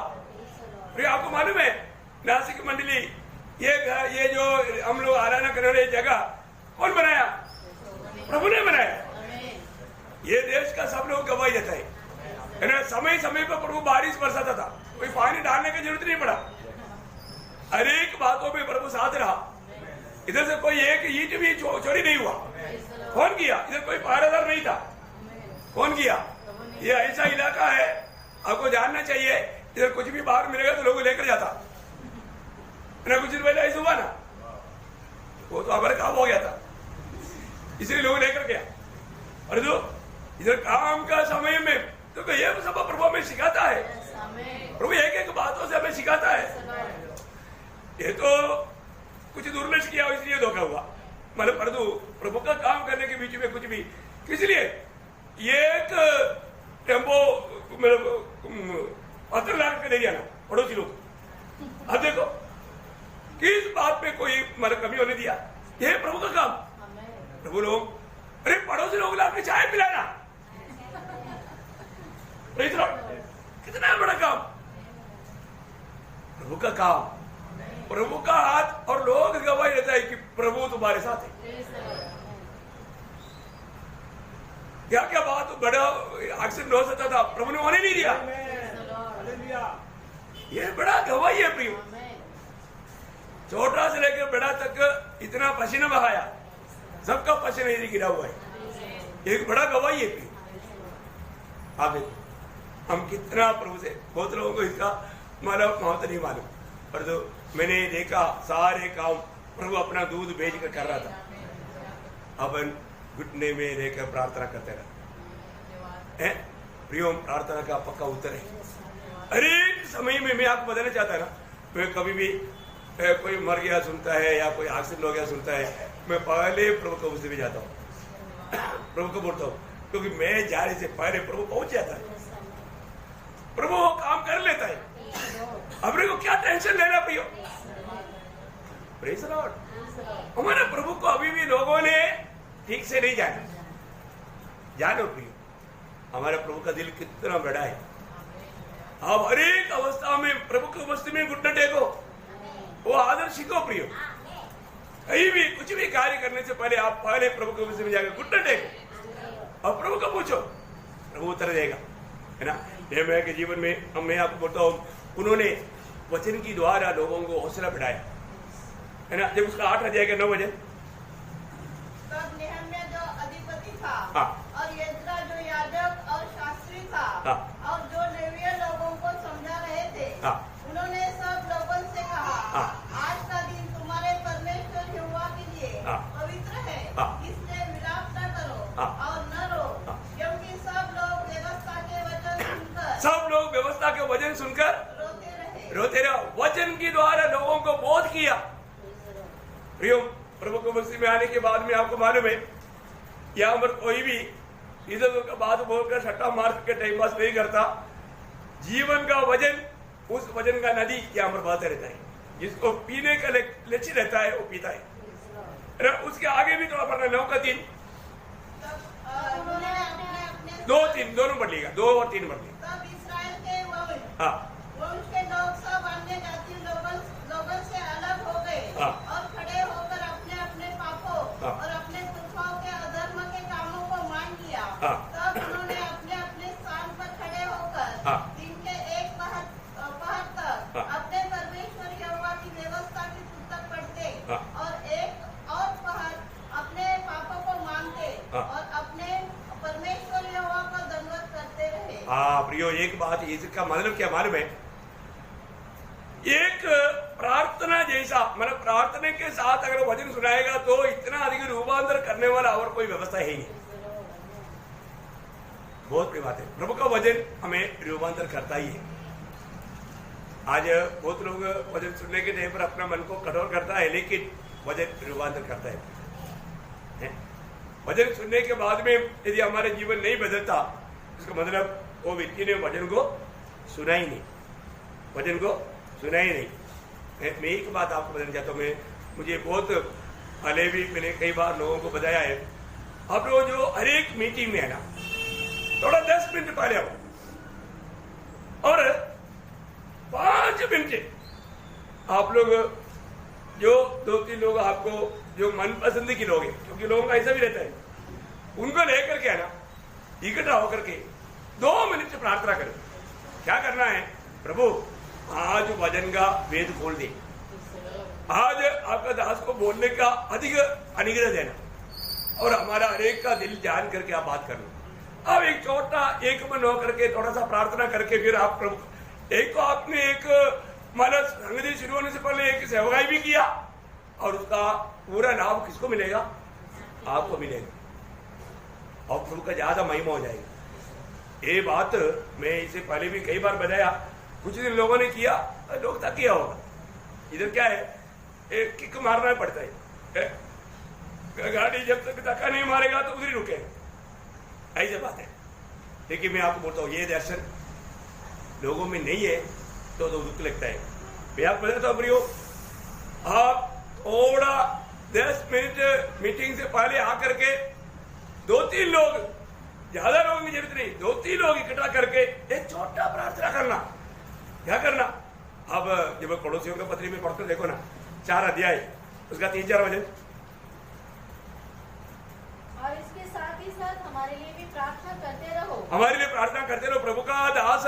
फिर आपको मालूम है नासिक मंडली ये जो हम लोग आराधना करने वाली जगह कौन बनाया? प्रभु ने बनाया। ये देश का सब लोग गवाही देता है ना। समय समय पर प्रभु बारिश बरसाता था, कोई पानी डालने की जरूरत नहीं पड़ा। हर एक बातों में प्रभु साथ रहा। इधर से कोई एक ईंट भी चोरी नहीं हुआ। कौन किया? इधर कोई पहरेदार नहीं था। कौन किया? ये ऐसा इलाका है, आपको जानना चाहिए, इधर कुछ भी बाहर मिलेगा तो लोग लेकर जाता ना। कुछ दिन पहले ऐसा हुआ ना, वो तो हमारे काम हो गया था, इसलिए लोग लेकर गया। और जो इधर काम का समय में तो ये सब प्रभु हमें सिखाता है। प्रभु एक एक बातों से हमें सिखाता है। ये तो कुछ दुर्लक्ष किया इसलिए धोखा हुआ, मतलब प्रभु का काम करने के बीच में कुछ भी, किस लिए एक टेम्पो पत्थर ला के ले जाना पड़ोसी लोग। अब देखो किस बात पे कोई मतलब कमी होने दिया? ये प्रभु का काम। प्रभु लोग, अरे पड़ोसी लोग ला के चाय पिलाना, कितना बड़ा काम। प्रभु का काम, प्रभु का हाथ, और लोग गवाही देता है कि प्रभु तुम्हारे साथ है। क्या क्या बात बड़ा एक्सीडेंट हो सकता था, प्रभु ने होने नहीं दिया। ये बड़ा गवाही है प्रियो। छोटा से लेकर बड़ा तक इतना पसीना बहाया, सबका पसीना यदि गिरा हुआ है, एक बड़ा गवाही है प्रियो। आप देखो हम कितना प्रभु से, बहुत लोगों को इसका मतलब महत्व नहीं मालूम, पर जो मैंने देखा सारे काम प्रभु अपना दूध भेज कर कर रहा था। अपन घुटने में रहकर प्रार्थना करते रहे। प्रियो प्रार्थना का पक्का उत्तर है। हर एक समय में मैं आपको बताना चाहता ना, मैं कभी भी कोई मर गया सुनता है या कोई एक्सीडेंट हो गया सुनता है, मैं पहले प्रभु को उससे भी जाता हूँ, प्रभु को बोलता हूँ, क्योंकि मैं जाने से पहले प्रभु पहुंच जाता है। प्रभु वो काम कर लेता है। अपने को क्या टेंशन लेना प्रियो? Praise the Lord. हमारे प्रभु को अभी भी लोगों ने ठीक से नहीं जाना। जानो प्रियो, हमारे प्रभु का दिल कितना बड़ा है। आप हर एक अवस्था में प्रभु की उपस्थिति में घुटना टेको, वो आदर सीखो प्रियो। कहीं भी कुछ भी कार्य करने से पहले आप पहले प्रभु की उपस्थिति में जाकर घुटना टेको और प्रभु को पूछो, प्रभु उत्तर देगा, है ना। ये मैं के जीवन में मैं आपको बोलता हूँ, उन्होंने वचन की द्वारा लोगों को हौसला बढ़ाया, है ना। जब उसका 8 अध्याय का 9 वचन, तब नेहम्या जो अधिपति था, हाँ, और यज्रा जो याजक और शास्त्री था, हाँ, और जो लेवीय लोगों को समझा रहे थे, हाँ, उन्होंने सब लोगों से कहा, हाँ, आज का दिन तुम्हारे परमेश्वर यहोवा के लिए हाँ, पवित्र है, हाँ, इसलिए विलाप न करो, हाँ, और न रो, हाँ, क्योंकि सब लोग व्यवस्था के वचन सुनकर, सब लोग व्यवस्था के वचन सुनकर रोते रहे। वचन की द्वारा लोगों को बोध किया। प्रियो, प्रभु को मसीह में आने के बाद में आपको मालूम है, यहाँ पर कोई भी इधर उधर का बात बोलकर सट्टा मार के टाइम पास नहीं करता। जीवन का वजन, उस वजन का नदी यहाँ पर बहता रहता है। जिसको पीने का लक्ष्य रहता है वो पीता है। उसके आगे भी थोड़ा पढ़ना, 9 का 3, 2, 3 दोनों पढ़ लिएगा, 2 और 3 पढ़ लिएगा। तब इस्राएल के वंश के लोग सब अन्य जाति लोगों से अलग हो गए, और खड़े होकर अपने अपने पापों और अपने पुरखाओं के अधर्म के कामों को मान लिया। तब उन्होंने अपने अपने स्थान पर खड़े होकर दिन के एक पहर तक अपने परमेश्वर यहोवा की व्यवस्था की पुस्तक पढ़ते, और एक और पहर अपने पापों को मानते और अपने परमेश्वर यहोवा का दंडवत करते रहे। हाँ प्रियो, एक बात इसका मतलब क्या मालूम है? एक प्रार्थना जैसा, मतलब प्रार्थना के साथ अगर वचन सुनाएगा तो इतना अधिक रूपांतर करने वाला और कोई व्यवस्था है ही नहीं। बहुत बड़ी बात है, प्रभु का वचन हमें रूपांतर करता ही है। आज बहुत लोग वचन सुनने के टाइम पर अपना मन को कठोर करता है, लेकिन वचन रूपांतर करता है। वचन सुनने के बाद में यदि हमारे जीवन नहीं बदलता, इसका मतलब वो व्यक्ति ने वचन को सुना ही नहीं, वचन को सुना ही नहीं। मैं एक बात आपको बताना चाहता हूँ, मुझे बहुत पहले भी मैंने कई बार लोगों को बताया है। आप लोग जो हर एक मीटिंग में है ना, थोड़ा 10 मिनट पहले आओ और 5 मिनट आप लोग जो 2-3 लोग आपको जो मनपसंद के लोग हैं, क्योंकि लोगों का ऐसा भी रहता है, उनको लेकर के आना, इकट्ठा होकर के 2 मिनट से प्रार्थना करें। क्या करना है? प्रभु आज वचन का वेद खोल दे, आज आपका दास को बोलने का अधिक अनुग्रह देना और हमारा हरेक का दिल जान करके आप बात करना। अब एक छोटा एक मन होकर के थोड़ा सा प्रार्थना करके फिर आप प्रभु एक को आपने एक मतलब संगति शुरू होने से पहले एक सेवकाई भी किया और उसका पूरा लाभ किसको मिलेगा? आपको मिलेगा और प्रभु का ज्यादा महिमा हो जाएगा। ये बात मैं इससे पहले भी कई बार बताया, कुछ दिन लोगों ने किया, लोग तक किया होगा। इधर क्या है, एक किक मारना पड़ता है, गाड़ी जब तक धक्का नहीं मारेगा तो उधर ही रुकेगा, ऐसी बात है। लेकिन मैं आपको बोलता हूँ ये दर्शन लोगों में नहीं है तो दुख लगता है। मैं आपको बताता हूँ प्रियो, आप थोड़ा 10 मिनट मीटिंग से पहले आकर के 2-3 लोग, ज्यादा लोगों की जरूरत नहीं, 2-3 लोग इकट्ठा करके एक छोटा प्रार्थना करना। क्या करना? अब जब पड़ोसियों के पत्री में पढ़कर देखो ना, 4 अध्याय, उसका 3-4 वचन। और इसके साथ ही साथ हमारे लिए भी प्रार्थना करते रहो। हमारे लिए प्रार्थना करते रहो। प्रभु का दास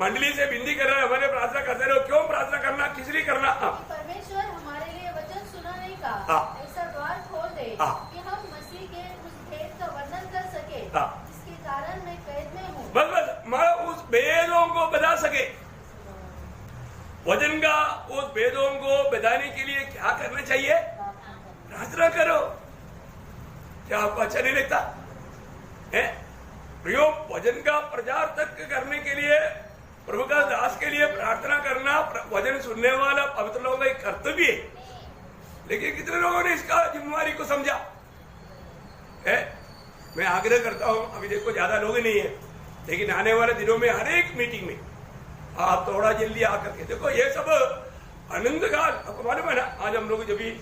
मंडली से विनती कर रहा है, हमारे प्रार्थना करते रहो। क्यों प्रार्थना करना, किस लिए करना? परमेश्वर हमारे लिए वचन सुनाने का ऐसा द्वार खोल दे कि हम मसीह के उस भेद का वर्णन कर सके जिसके कारण मैं कैद में हूँ। बस मैं उस भेदों को बता सके। वचन का उस भेदों को बताने के लिए क्या करना चाहिए? प्रार्थना करो। क्या आपको अच्छा नहीं लगता है? प्रियो, वचन का प्रचार तक करने के लिए, प्रभु का दास के लिए प्रार्थना करना वचन सुनने वाला पवित्र लोगों का एक कर्तव्य है। लेकिन कितने लोगों ने इसका जिम्मेवारी को समझा है? मैं आग्रह करता हूं, अभी देखो ज्यादा लोग नहीं है, लेकिन आने वाले दिनों में हर एक मीटिंग में आप थोड़ा जल्दी आकर के देखो। ये सब आनंद काल आपको मालूम है ना, आज हम लोग जब भी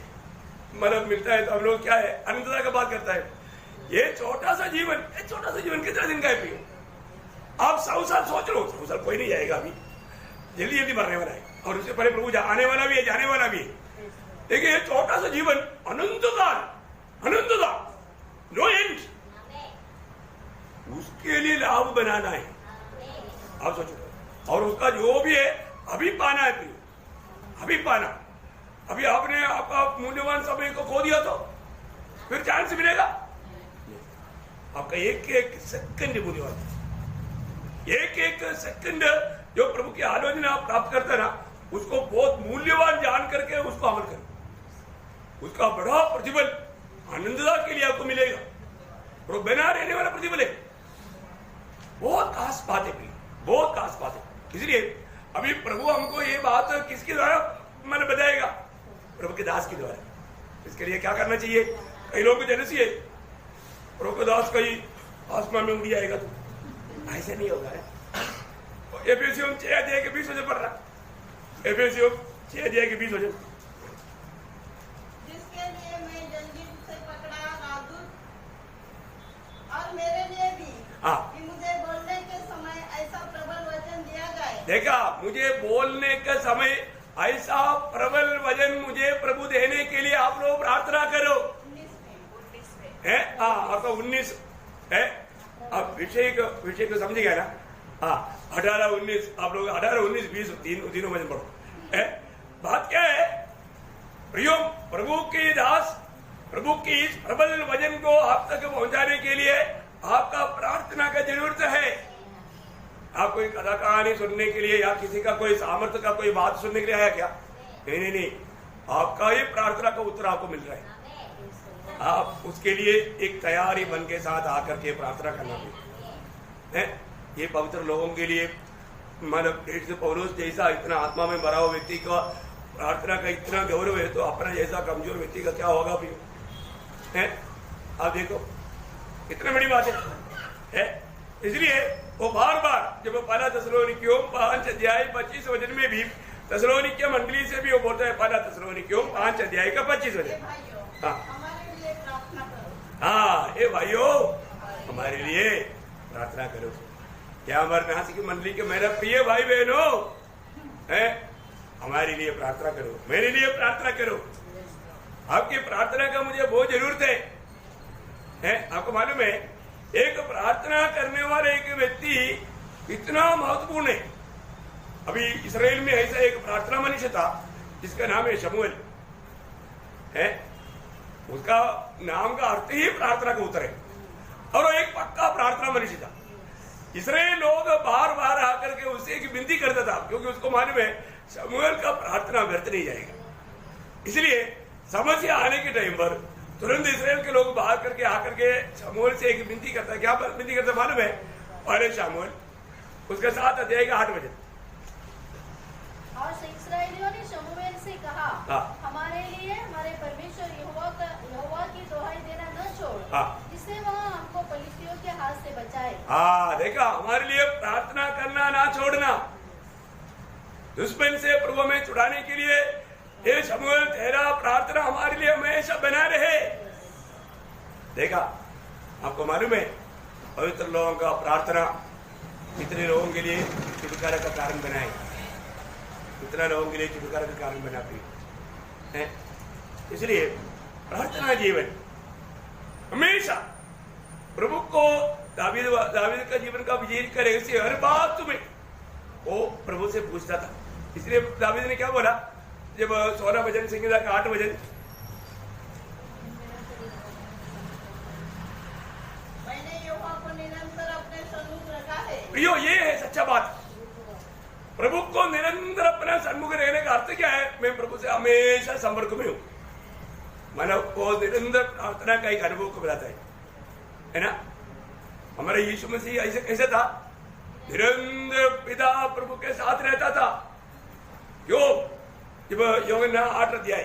मतलब मिलता है तो हम लोग क्या है, अनंतता का बात करता है। ये छोटा सा जीवन, कितना दिन का है प्रियो? आप 100 साल सोच लो, 100 साल कोई नहीं जाएगा, अभी जल्दी जल्दी मरने वाला है और उससे पहले प्रभु आने वाला भी है, जाने वाला भी है। देखिए ये छोटा सा जीवन, अनंतता, नो एंड, उसके लिए लाभ बनाना है। आप सोचो, और उसका जो भी है अभी पाना है प्रियो, अभी पाना। अभी आपने आपका मूल्यवान समय को खो दिया तो फिर चांस मिलेगा? आपका एक सेकंड मूल्यवान, एक सेकंड जो प्रभु की आलोचना आप प्राप्त करते हैं ना, उसको बहुत मूल्यवान जान करके उसको अमल करें। उसका बड़ा प्रतिफल आनंदता के लिए आपको मिलेगा, और बना रहने वाला प्रतिफल है। बहुत खास बात है, बहुत खास बात है। इसलिए अभी प्रभु हमको ये बात किसके द्वारा मैंने बताएगा? प्रभु के दास के द्वारा। इसके लिए क्या करना चाहिए? कई लोगों को जेलसी है, प्रभु का दास कहीं आसमान में उड़ जाएगा, तो ऐसा नहीं होगा। एफएससी 6 अध्याय के 20 वचन पढ़ रहा, एफएससी 6 अध्याय के 20 वचन। जिसके लिए मैं जंजीर से पकड़ा राजदूत, और मेरे लिए भी कि मुझे बोलने के समय ऐसा प्रबल वचन दिया जाए। देखा, मुझे बोलने का समय ऐसा प्रबल वचन मुझे प्रभु देने के लिए आप लोग प्रार्थना करो। 19 है, आपका 19 है। अब विषय को समझ गया ना? 18, 19, आप लोग 18, 19, 20 तीनों वचन पढ़ो। बात क्या है प्रियो? प्रभु के दास, प्रभु की इस प्रबल वचन को आप तक पहुंचाने के लिए आपका प्रार्थना का जरूरत है। आप कोई कथा कहानी सुनने के लिए या किसी का कोई सामर्थ्य का कोई बात सुनने के लिए आया क्या? नहीं, आपका ये प्रार्थना का उत्तर आपको मिल रहा है। आप उसके लिए एक तैयारी मन के साथ आकर के प्रार्थना करना है। ये पवित्र लोगों के लिए, मतलब पौलुस जैसा इतना आत्मा में भरा हुआ व्यक्ति का प्रार्थना का इतना गौरव है, तो अपना जैसा कमजोर व्यक्ति का क्या होगा भी है? आप देखो कितनी बड़ी बात है। इसलिए वो बार बार जब पहला थिस्सलुनीकियों 5 अध्याय 25 वचन में भी थिस्सलुनीकियों मंडली से भी वो बोलता है, पहला थिस्सलुनीकियों 5 अध्याय का 25 वचन। ये भाइयों हमारे लिए प्रार्थना करो। क्या हमारे नासिक की मंडली के मेरा प्रिय भाई बहनों है, हमारे लिए प्रार्थना करो, मेरे लिए प्रार्थना करो। आपकी प्रार्थना का मुझे बहुत जरूरत है। आपको मालूम है, एक प्रार्थना करने वाला एक व्यक्ति इतना महत्वपूर्ण है। अभी इस्राएल में ऐसा एक प्रार्थना मनुष्य था जिसका नाम है शमूएल है। उसका नाम का अर्थ ही प्रार्थना का उत्तर है, और वो एक पक्का प्रार्थना मनुष्य था। इस्राएल लोग बार बार आकर के उससे एक विनती करता था, क्योंकि उसको मालूम है शमूएल का प्रार्थना व्यर्थ नहीं जाएगा। इसलिए समस्या आने के टाइम पर तुरंत इस्राएल के लोग बाहर करके आकर के शमूएल से एक विनती करता है। क्या विनती करता मालूम है? पहले शमूएल उसके 7 अध्याय का 8 वचन। और इस्राएलियों ने शमूएल से कहा, हमारे लिए हमारे परमेश्वर यहोवा की दुहाई देना न छोड़, जिससे वह हमको पलिश्तियों के हाथ से बचाए। देखा, हमारे लिए प्रार्थना करना ना छोड़ना, दुश्मन से प्रभु में छुड़ाने के लिए हे शमूएल तेरा प्रार्थना हमारे लिए हमेशा बना रहे। देखा, आपको मालूम है पवित्र लोगों का प्रार्थना कितने लोगों के लिए छुटकारा का कारण बनाए, कितना लोगों के लिए छुटकारा का कारण बनाती है। इसलिए प्रार्थना जीवन हमेशा प्रभु को दावीद का जीवन का विजय करे, इससे हर बात तुम्हें वो प्रभु से पूछता था। इसलिए दावीद ने क्या बोला जब 16 वचन संगीता का 8 वचन, मैंने यहोवा को निरंतर अपने सन्मुख रखा है। प्रियो, ये है सच्चा बात। प्रभु को निरंतर अपना सन्मुख रहने का अर्थ क्या है? मैं प्रभु से हमेशा संपर्क में हूं। मानव को निरंतर प्रार्थना का एक अनुभव को बताता है ना। हमारा यीशु मसीह ऐसे कैसे था? निरंतर पिता प्रभु के साथ रहता था। क्यों? जब यूहन्ना 8 अध्याय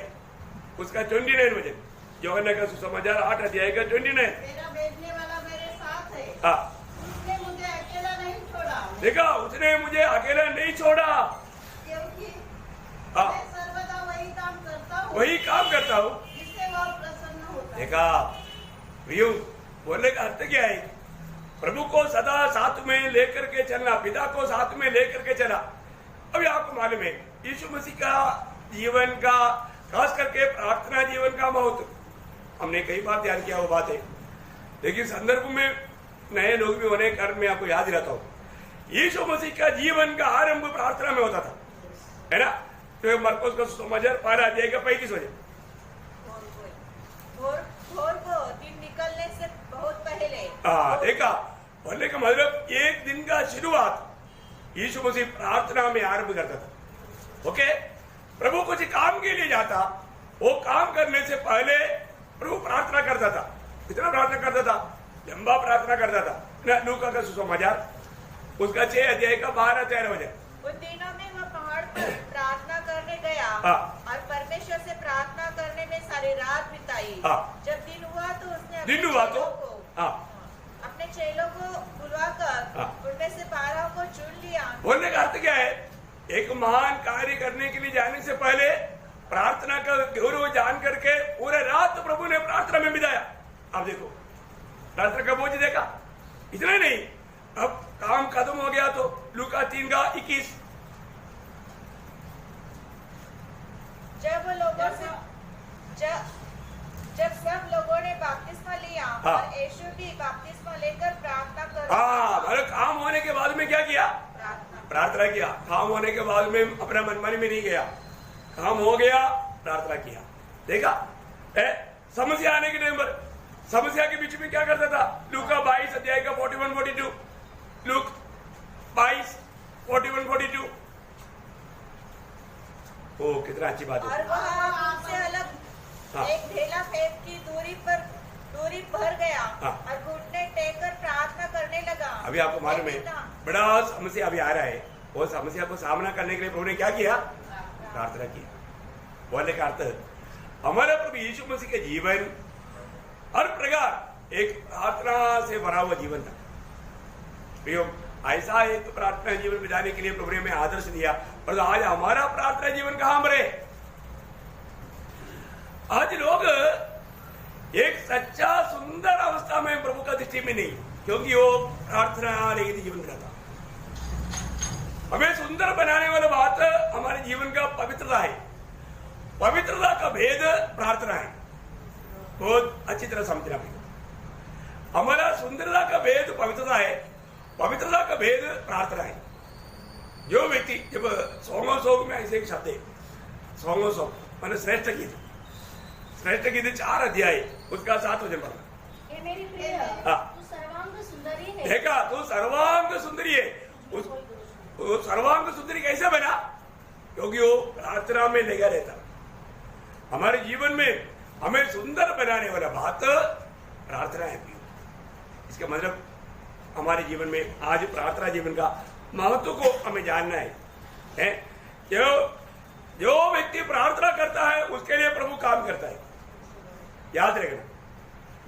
उसका 29 वचन, यूहन्ना का सुसमाचार 8 अध्याय का 29। मेरा भेजने वाला मेरे साथ है, उसने मुझे अकेला नहीं छोड़ा। देखा, उसने मुझे अकेला नहीं छोड़ा, क्योंकि मैं सर्वदा वही काम करता हूँ जिससे वह प्रसन्न होता है। देखा प्रियो, बोलने का अर्थ क्या है? प्रभु को सदा साथ में लेकर के चलना, पिता को साथ में लेकर के चला। अभी आपको मालूम है यीशु मसीह का जीवन का, खास करके प्रार्थना जीवन का महत्व हमने कई बार ध्यान किया वो बात है, लेकिन संदर्भ में नए लोग भी होने कारण मैं आपको याद दिलाता हूं। यीशु मसीह का जीवन का आरंभ प्रार्थना में होता था, है ना। तो मरकुस का सुसमाचार 12 अध्याय का 35 वचन, भोर को दिन निकलने से बहुत पहले। देखा, बोलने का मतलब एक दिन का शुरुआत यीशु मसीह प्रार्थना में आरंभ करता था। ओके, प्रभु कुछ काम के लिए जाता, वो काम करने से पहले प्रभु प्रार्थना करता था। कितना प्रार्थना करता था? लंबा प्रार्थना करता था। लूका का सुसमाचार उसका 6 अध्याय का 12-13 वचन। उन दिनों में वह पहाड़ पर प्रार्थना करने गया और परमेश्वर से प्रार्थना करने में सारी रात बिताई। जब दिन हुआ तो उसने अपने चेलों को बुलवाकर उनमें से 12 को चुन लिया। बोलने का अर्थ क्या है? एक महान कार्य करने के लिए जाने से पहले प्रार्थना का गौरव जान करके पूरे रात प्रभु ने प्रार्थना में बिताया। अब देखो, प्रार्थना का बोझ देखा। इतना नहीं, अब काम खत्म हो गया तो लूका 3 का 21, जब सब लोगों ने बपतिस्मा लिया और यीशु भी बपतिस्मा लेकर प्रार्थना कर। मतलब काम होने के बाद में क्या किया? प्रार्थना किया। काम होने के बाद में अपना मनमानी में नहीं गया, काम हो गया, प्रार्थना किया। देखा, समस्या आने के टाइम पर समस्या के बीच में क्या करता था? लूका 22 अध्याय का 41-42, लूक 22 41-42। ओ, कितना अच्छी बात है। और वह हमसे अलग एक ढेला फेंक की दूरी भर गया और घुटने टेककर प्रार्थना करने लगा। अभी आपको मालूम है बड़ा समस्या अभी आ रहा है, वो समस्या को सामना करने के लिए प्रभु ने क्या किया? प्रार्थना की। बोलने का अर्थ हमारा प्रभु यीशु मसीह के जीवन हर प्रकार एक प्रार्थना से भरा हुआ जीवन था। प्रियो, ऐसा एक प्रार्थना जीवन बिताने के लिए प्रभु ने हमें आदर्श दिया। और आज हमारा प्रार्थना जीवन कहां पर है? आज लोग एक सच्चा सुंदर अवस्था में प्रभु का दृष्टि में नहीं, क्योंकि वो प्रार्थना लेकिन जीवन करता। हमें सुंदर बनाने वाला बात हमारे जीवन का पवित्रता है। पवित्रता का भेद प्रार्थना है। बहुत अच्छी तरह समझना पड़ेगा। हमारा सुंदरता का भेद पवित्रता है, पवित्रता का भेद प्रार्थना है। जो व्यक्ति जब सॉन्ग में ऐसे एक शब्द है, सॉन्ग मैंने श्रेष्ठ गीत 4 अध्याय उसका 7 वचन पढ़ना। हे मेरी प्रिय, हाँ। तू सर्वांग सुंदरी है। देखा, तू सर्वांग सुंदरी है। वो सर्वांग सुंदरी कैसे बना? क्योंकि वो प्रार्थना में लगा रहता। हमारे जीवन में हमें सुंदर बनाने वाला बात प्रार्थना है। इसका मतलब हमारे जीवन में आज प्रार्थना जीवन का महत्व को हमें जानना है। जो व्यक्ति प्रार्थना करता है उसके लिए प्रभु काम करता है। याद रखना,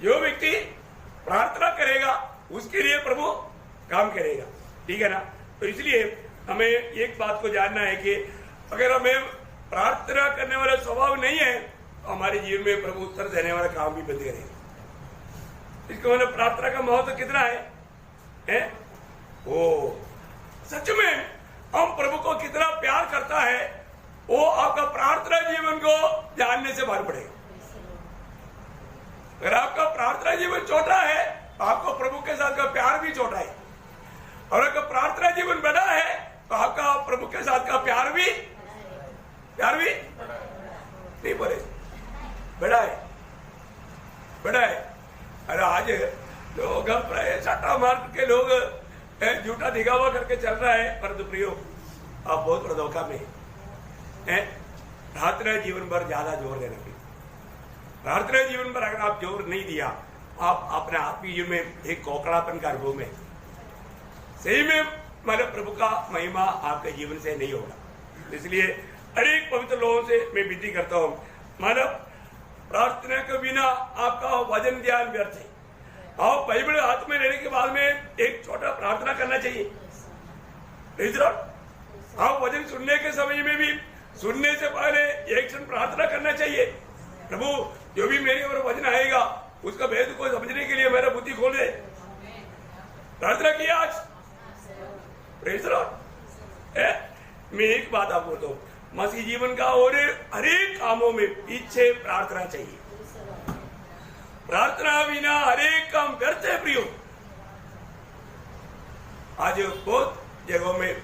जो व्यक्ति प्रार्थना करेगा उसके लिए प्रभु काम करेगा। ठीक है ना? तो इसलिए हमें एक बात को जानना है कि अगर हमें प्रार्थना करने वाला स्वभाव नहीं है तो हमारे जीवन में प्रभु उत्तर देने वाला काम भी बंद करेगा। इसका मतलब प्रार्थना का महत्व कितना है? वो सच में हम प्रभु को कितना प्यार करता है वो आपका प्रार्थना जीवन को जानने से मालूम पड़ेगा। अगर आपका प्रार्थना जीवन छोटा है आपको प्रभु के साथ का प्यार भी छोटा है, और अगर प्रार्थना जीवन बड़ा है तो आपका प्रभु के साथ का प्यार भी नहीं बोले बड़ा है। अरे आज लोग सट्टा मार के लोग झूठा दिखावा करके चल रहा है, परंतु प्रियो आप बहुत बड़ा धोखा में है। प्रार्थना जीवन पर ज्यादा जोर देना चाहिए। प्रार्थना जीवन पर अगर आप जोर नहीं दिया आप अपने आत्मीय जीवन में एक कोकड़ापन का अनुभव में सही में मतलब प्रभु का महिमा आपके जीवन से नहीं होगा। इसलिए अनेक पवित्र लोगों से मैं विनती करता हूँ, मानव प्रार्थना के बिना आपका वचन ध्यान व्यर्थ है। आप बाइबल हाथ में लेने के बाद में एक छोटा प्रार्थना करना चाहिए। आप वचन सुनने के समय में भी सुनने से पहले एक क्षण प्रार्थना करना चाहिए। प्रभु जो भी मेरे और वचन आएगा उसका भेद को समझने के लिए मेरा बुद्धि खोल दे। प्रार्थना किया आज। मैं एक बात आपको बोलता हूँ, मसीह जीवन का और हरेक कामों में पीछे प्रार्थना चाहिए। प्रार्थना बिना हरेक काम व्यर्थ है प्रियो। आज बहुत जगहों में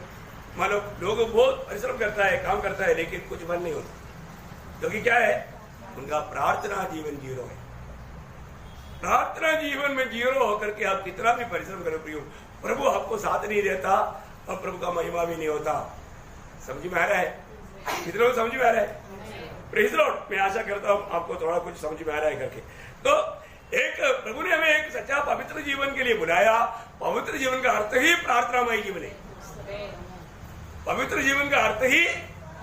मतलब लोग बहुत परिश्रम करता है, काम करता है, लेकिन कुछ बन नहीं होता। क्योंकि क्या है? उनका प्रार्थना जीवन जीरो है। प्रार्थना जीवन में जीरो होकर के आप कितना भी परिश्रम करो प्रियो, प्रभु आपको साथ नहीं देता और प्रभु का महिमा भी नहीं होता। समझ में आ रहा है? कितने लोग समझ में आ रहा है? Praise Lord. मैं आशा करता हूँ आपको थोड़ा कुछ समझ में आ रहा है करके। तो एक प्रभु ने हमें एक सच्चा पवित्र जीवन के लिए बुलाया। पवित्र जीवन का अर्थ ही प्रार्थनामय जीवन है। पवित्र जीवन का अर्थ ही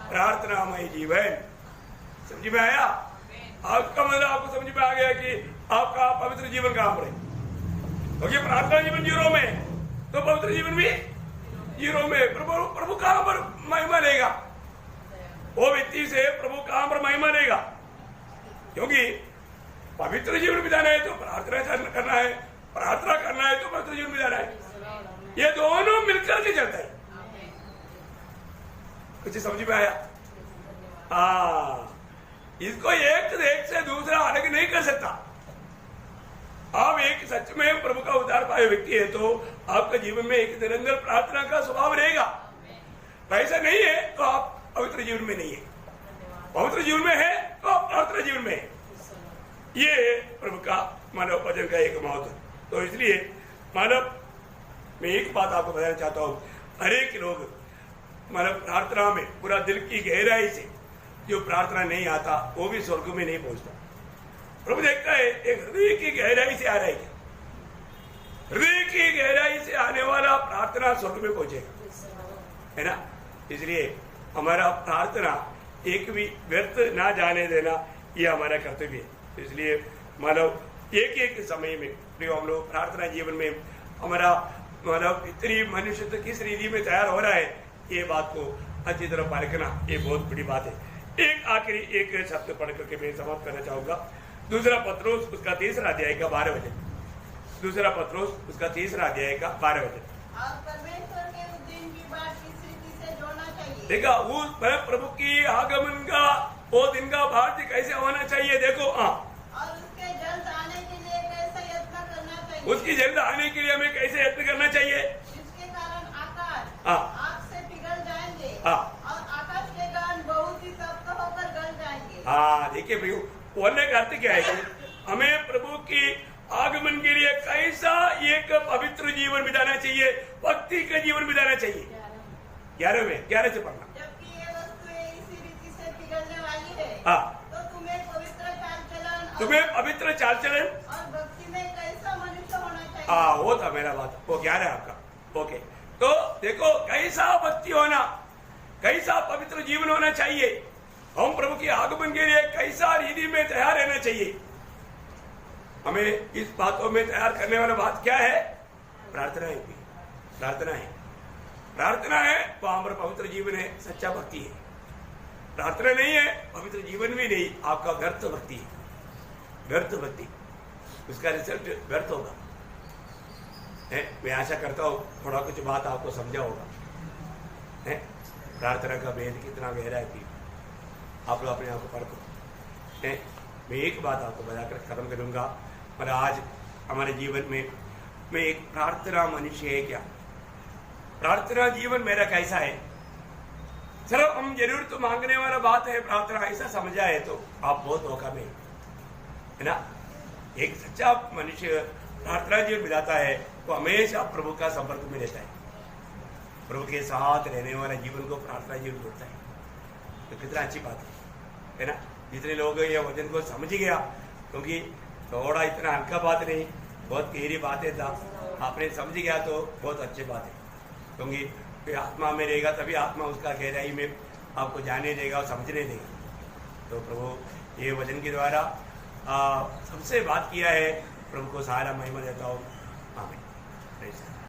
प्रार्थनामय जीवन। समझ में आया? आपका मतलब आपको समझ में आ गया कि आपका पवित्र जीवन कहां पर है? क्योंकि प्रार्थना जीवन जीरो में तो पवित्र जीवन भी जीरो में। प्रभु कहां पर महिमा लेगा? वो व्यक्ति से प्रभु कहां पर महिमा लेगा? क्योंकि पवित्र जीवन बिताना है तो प्रार्थना करना है, प्रार्थना करना है तो पवित्र जीवन बिताना है। ये दोनों मिलकर के चलता है। कुछ समझ में आया? इसको एक से दूसरा अलग नहीं कर सकता। आप एक सच में प्रभु का उद्धार पाए व्यक्ति है तो आपका जीवन में एक निरंतर प्रार्थना का स्वभाव रहेगा। ऐसा नहीं है तो आप पवित्र जीवन में नहीं है। पवित्र जीवन में है तो आप प्रार्थना जीवन में है। ये प्रभु का मानव वचन का एक महत्व। तो इसलिए मानव मैं एक बात आपको बताना चाहता हूँ, हरेक लोग मानव प्रार्थना में पूरा दिल की गहराई से जो प्रार्थना नहीं आता वो भी स्वर्ग में नहीं पहुंचता। प्रभु देखता है एक हृदय की गहराई से आ रहा है क्या? हृदय की गहराई से आने वाला प्रार्थना स्वर्ग में पहुंचेगा, है ना? इसलिए हमारा प्रार्थना एक भी व्यर्थ ना जाने देना ये हमारा कर्तव्य है। इसलिए मानव एक एक समय में जो हम लोग प्रार्थना जीवन में हमारा मानव इतनी मनुष्य किस रीति में तैयार हो रहा है ये बात को अच्छी तरह परखना ये बहुत बड़ी बात है। एक आखिरी एक शब्द पढ़ करके मैं समाप्त करना चाहूंगा। दूसरा पत्रोस उसका 3रा अध्याय का 12 वचन। दूसरा पत्रोस उसका 3रा अध्याय का 12 वचन। और परमेश्वर के उस दिन की बाट इस रीति जोड़ना चाहिए। देखा उस प्रभु की आगमन का वो दिन का भारतीय कैसे होना चाहिए, देखो। हाँ, और उसके जल्द आने के लिए कैसे यत्न करना चाहिए। उसकी जल्द आने के लिए हमें कैसे यत्न करना चाहिए। जिसके कारण आकाश हाँ। आग से पिघल जाएंगे। हाँ। और आकाश के गण बहुत ही तप्त होकर गल जाएंगे। हाँ, देखिए भाई, बोलने का अर्थ क्या है कि हमें प्रभु की आगमन के लिए कैसा एक पवित्र जीवन बिताना चाहिए, भक्ति का जीवन बिताना चाहिए। 11 से पढ़ना। जबकि ये वस्तुएं इसी रीति से पिघलने वाली है। हाँ। तो तुम्हें पवित्र चाल चलन और भक्ति में कैसा मनुष्य होना चाहिए। हाँ, वो था मेरा बात, वो 11 आपका। ओके, तो देखो कैसा भक्ति होना, कैसा पवित्र जीवन होना चाहिए, हम प्रभु के आगमन के लिए कैसा रीति में तैयार रहना चाहिए। हमें इस बातों में तैयार करने वाला बात क्या है, प्रार्थना है। प्रार्थना है तो हमारा पवित्र जीवन है, सच्चा भक्ति है। प्रार्थना नहीं है, पवित्र जीवन भी नहीं, आपका व्यर्थ भक्ति है, व्यर्थ भक्ति, उसका रिजल्ट व्यर्थ होगा। मैं आशा करता हूँ थोड़ा कुछ बात आपको समझा होगा। प्रार्थना का भेद कितना गहरा है, आप लोग अपने आप को परखो। मैं एक बात आपको बताकर खत्म करूंगा, पर आज हमारे जीवन में मैं एक प्रार्थना मनुष्य है क्या, प्रार्थना जीवन मेरा कैसा है। सिर्फ हम जरूरत मांगने वाला बात है प्रार्थना, ऐसा समझा है तो आप बहुत धोखा में है ना। एक सच्चा मनुष्य प्रार्थना जीवन बिताता है वो हमेशा प्रभु का संपर्क में रहता है, प्रभु के साथ रहने वाला जीवन को प्रार्थना जीवन बोलता है। तो कितना अच्छी बात है ना। जितने लोग ये वचन को समझ गया, क्योंकि थोड़ा इतना हल्का बात नहीं, बहुत गहरी बातें था, आपने समझ गया तो बहुत अच्छी बात है। क्योंकि फिर आत्मा में रहेगा तभी आत्मा उसका गहराई में आपको जाने देगा और समझने देगा। तो प्रभु ये वचन के द्वारा सबसे बात किया है, प्रभु को सारा महिमा देता हूँ। आमीन।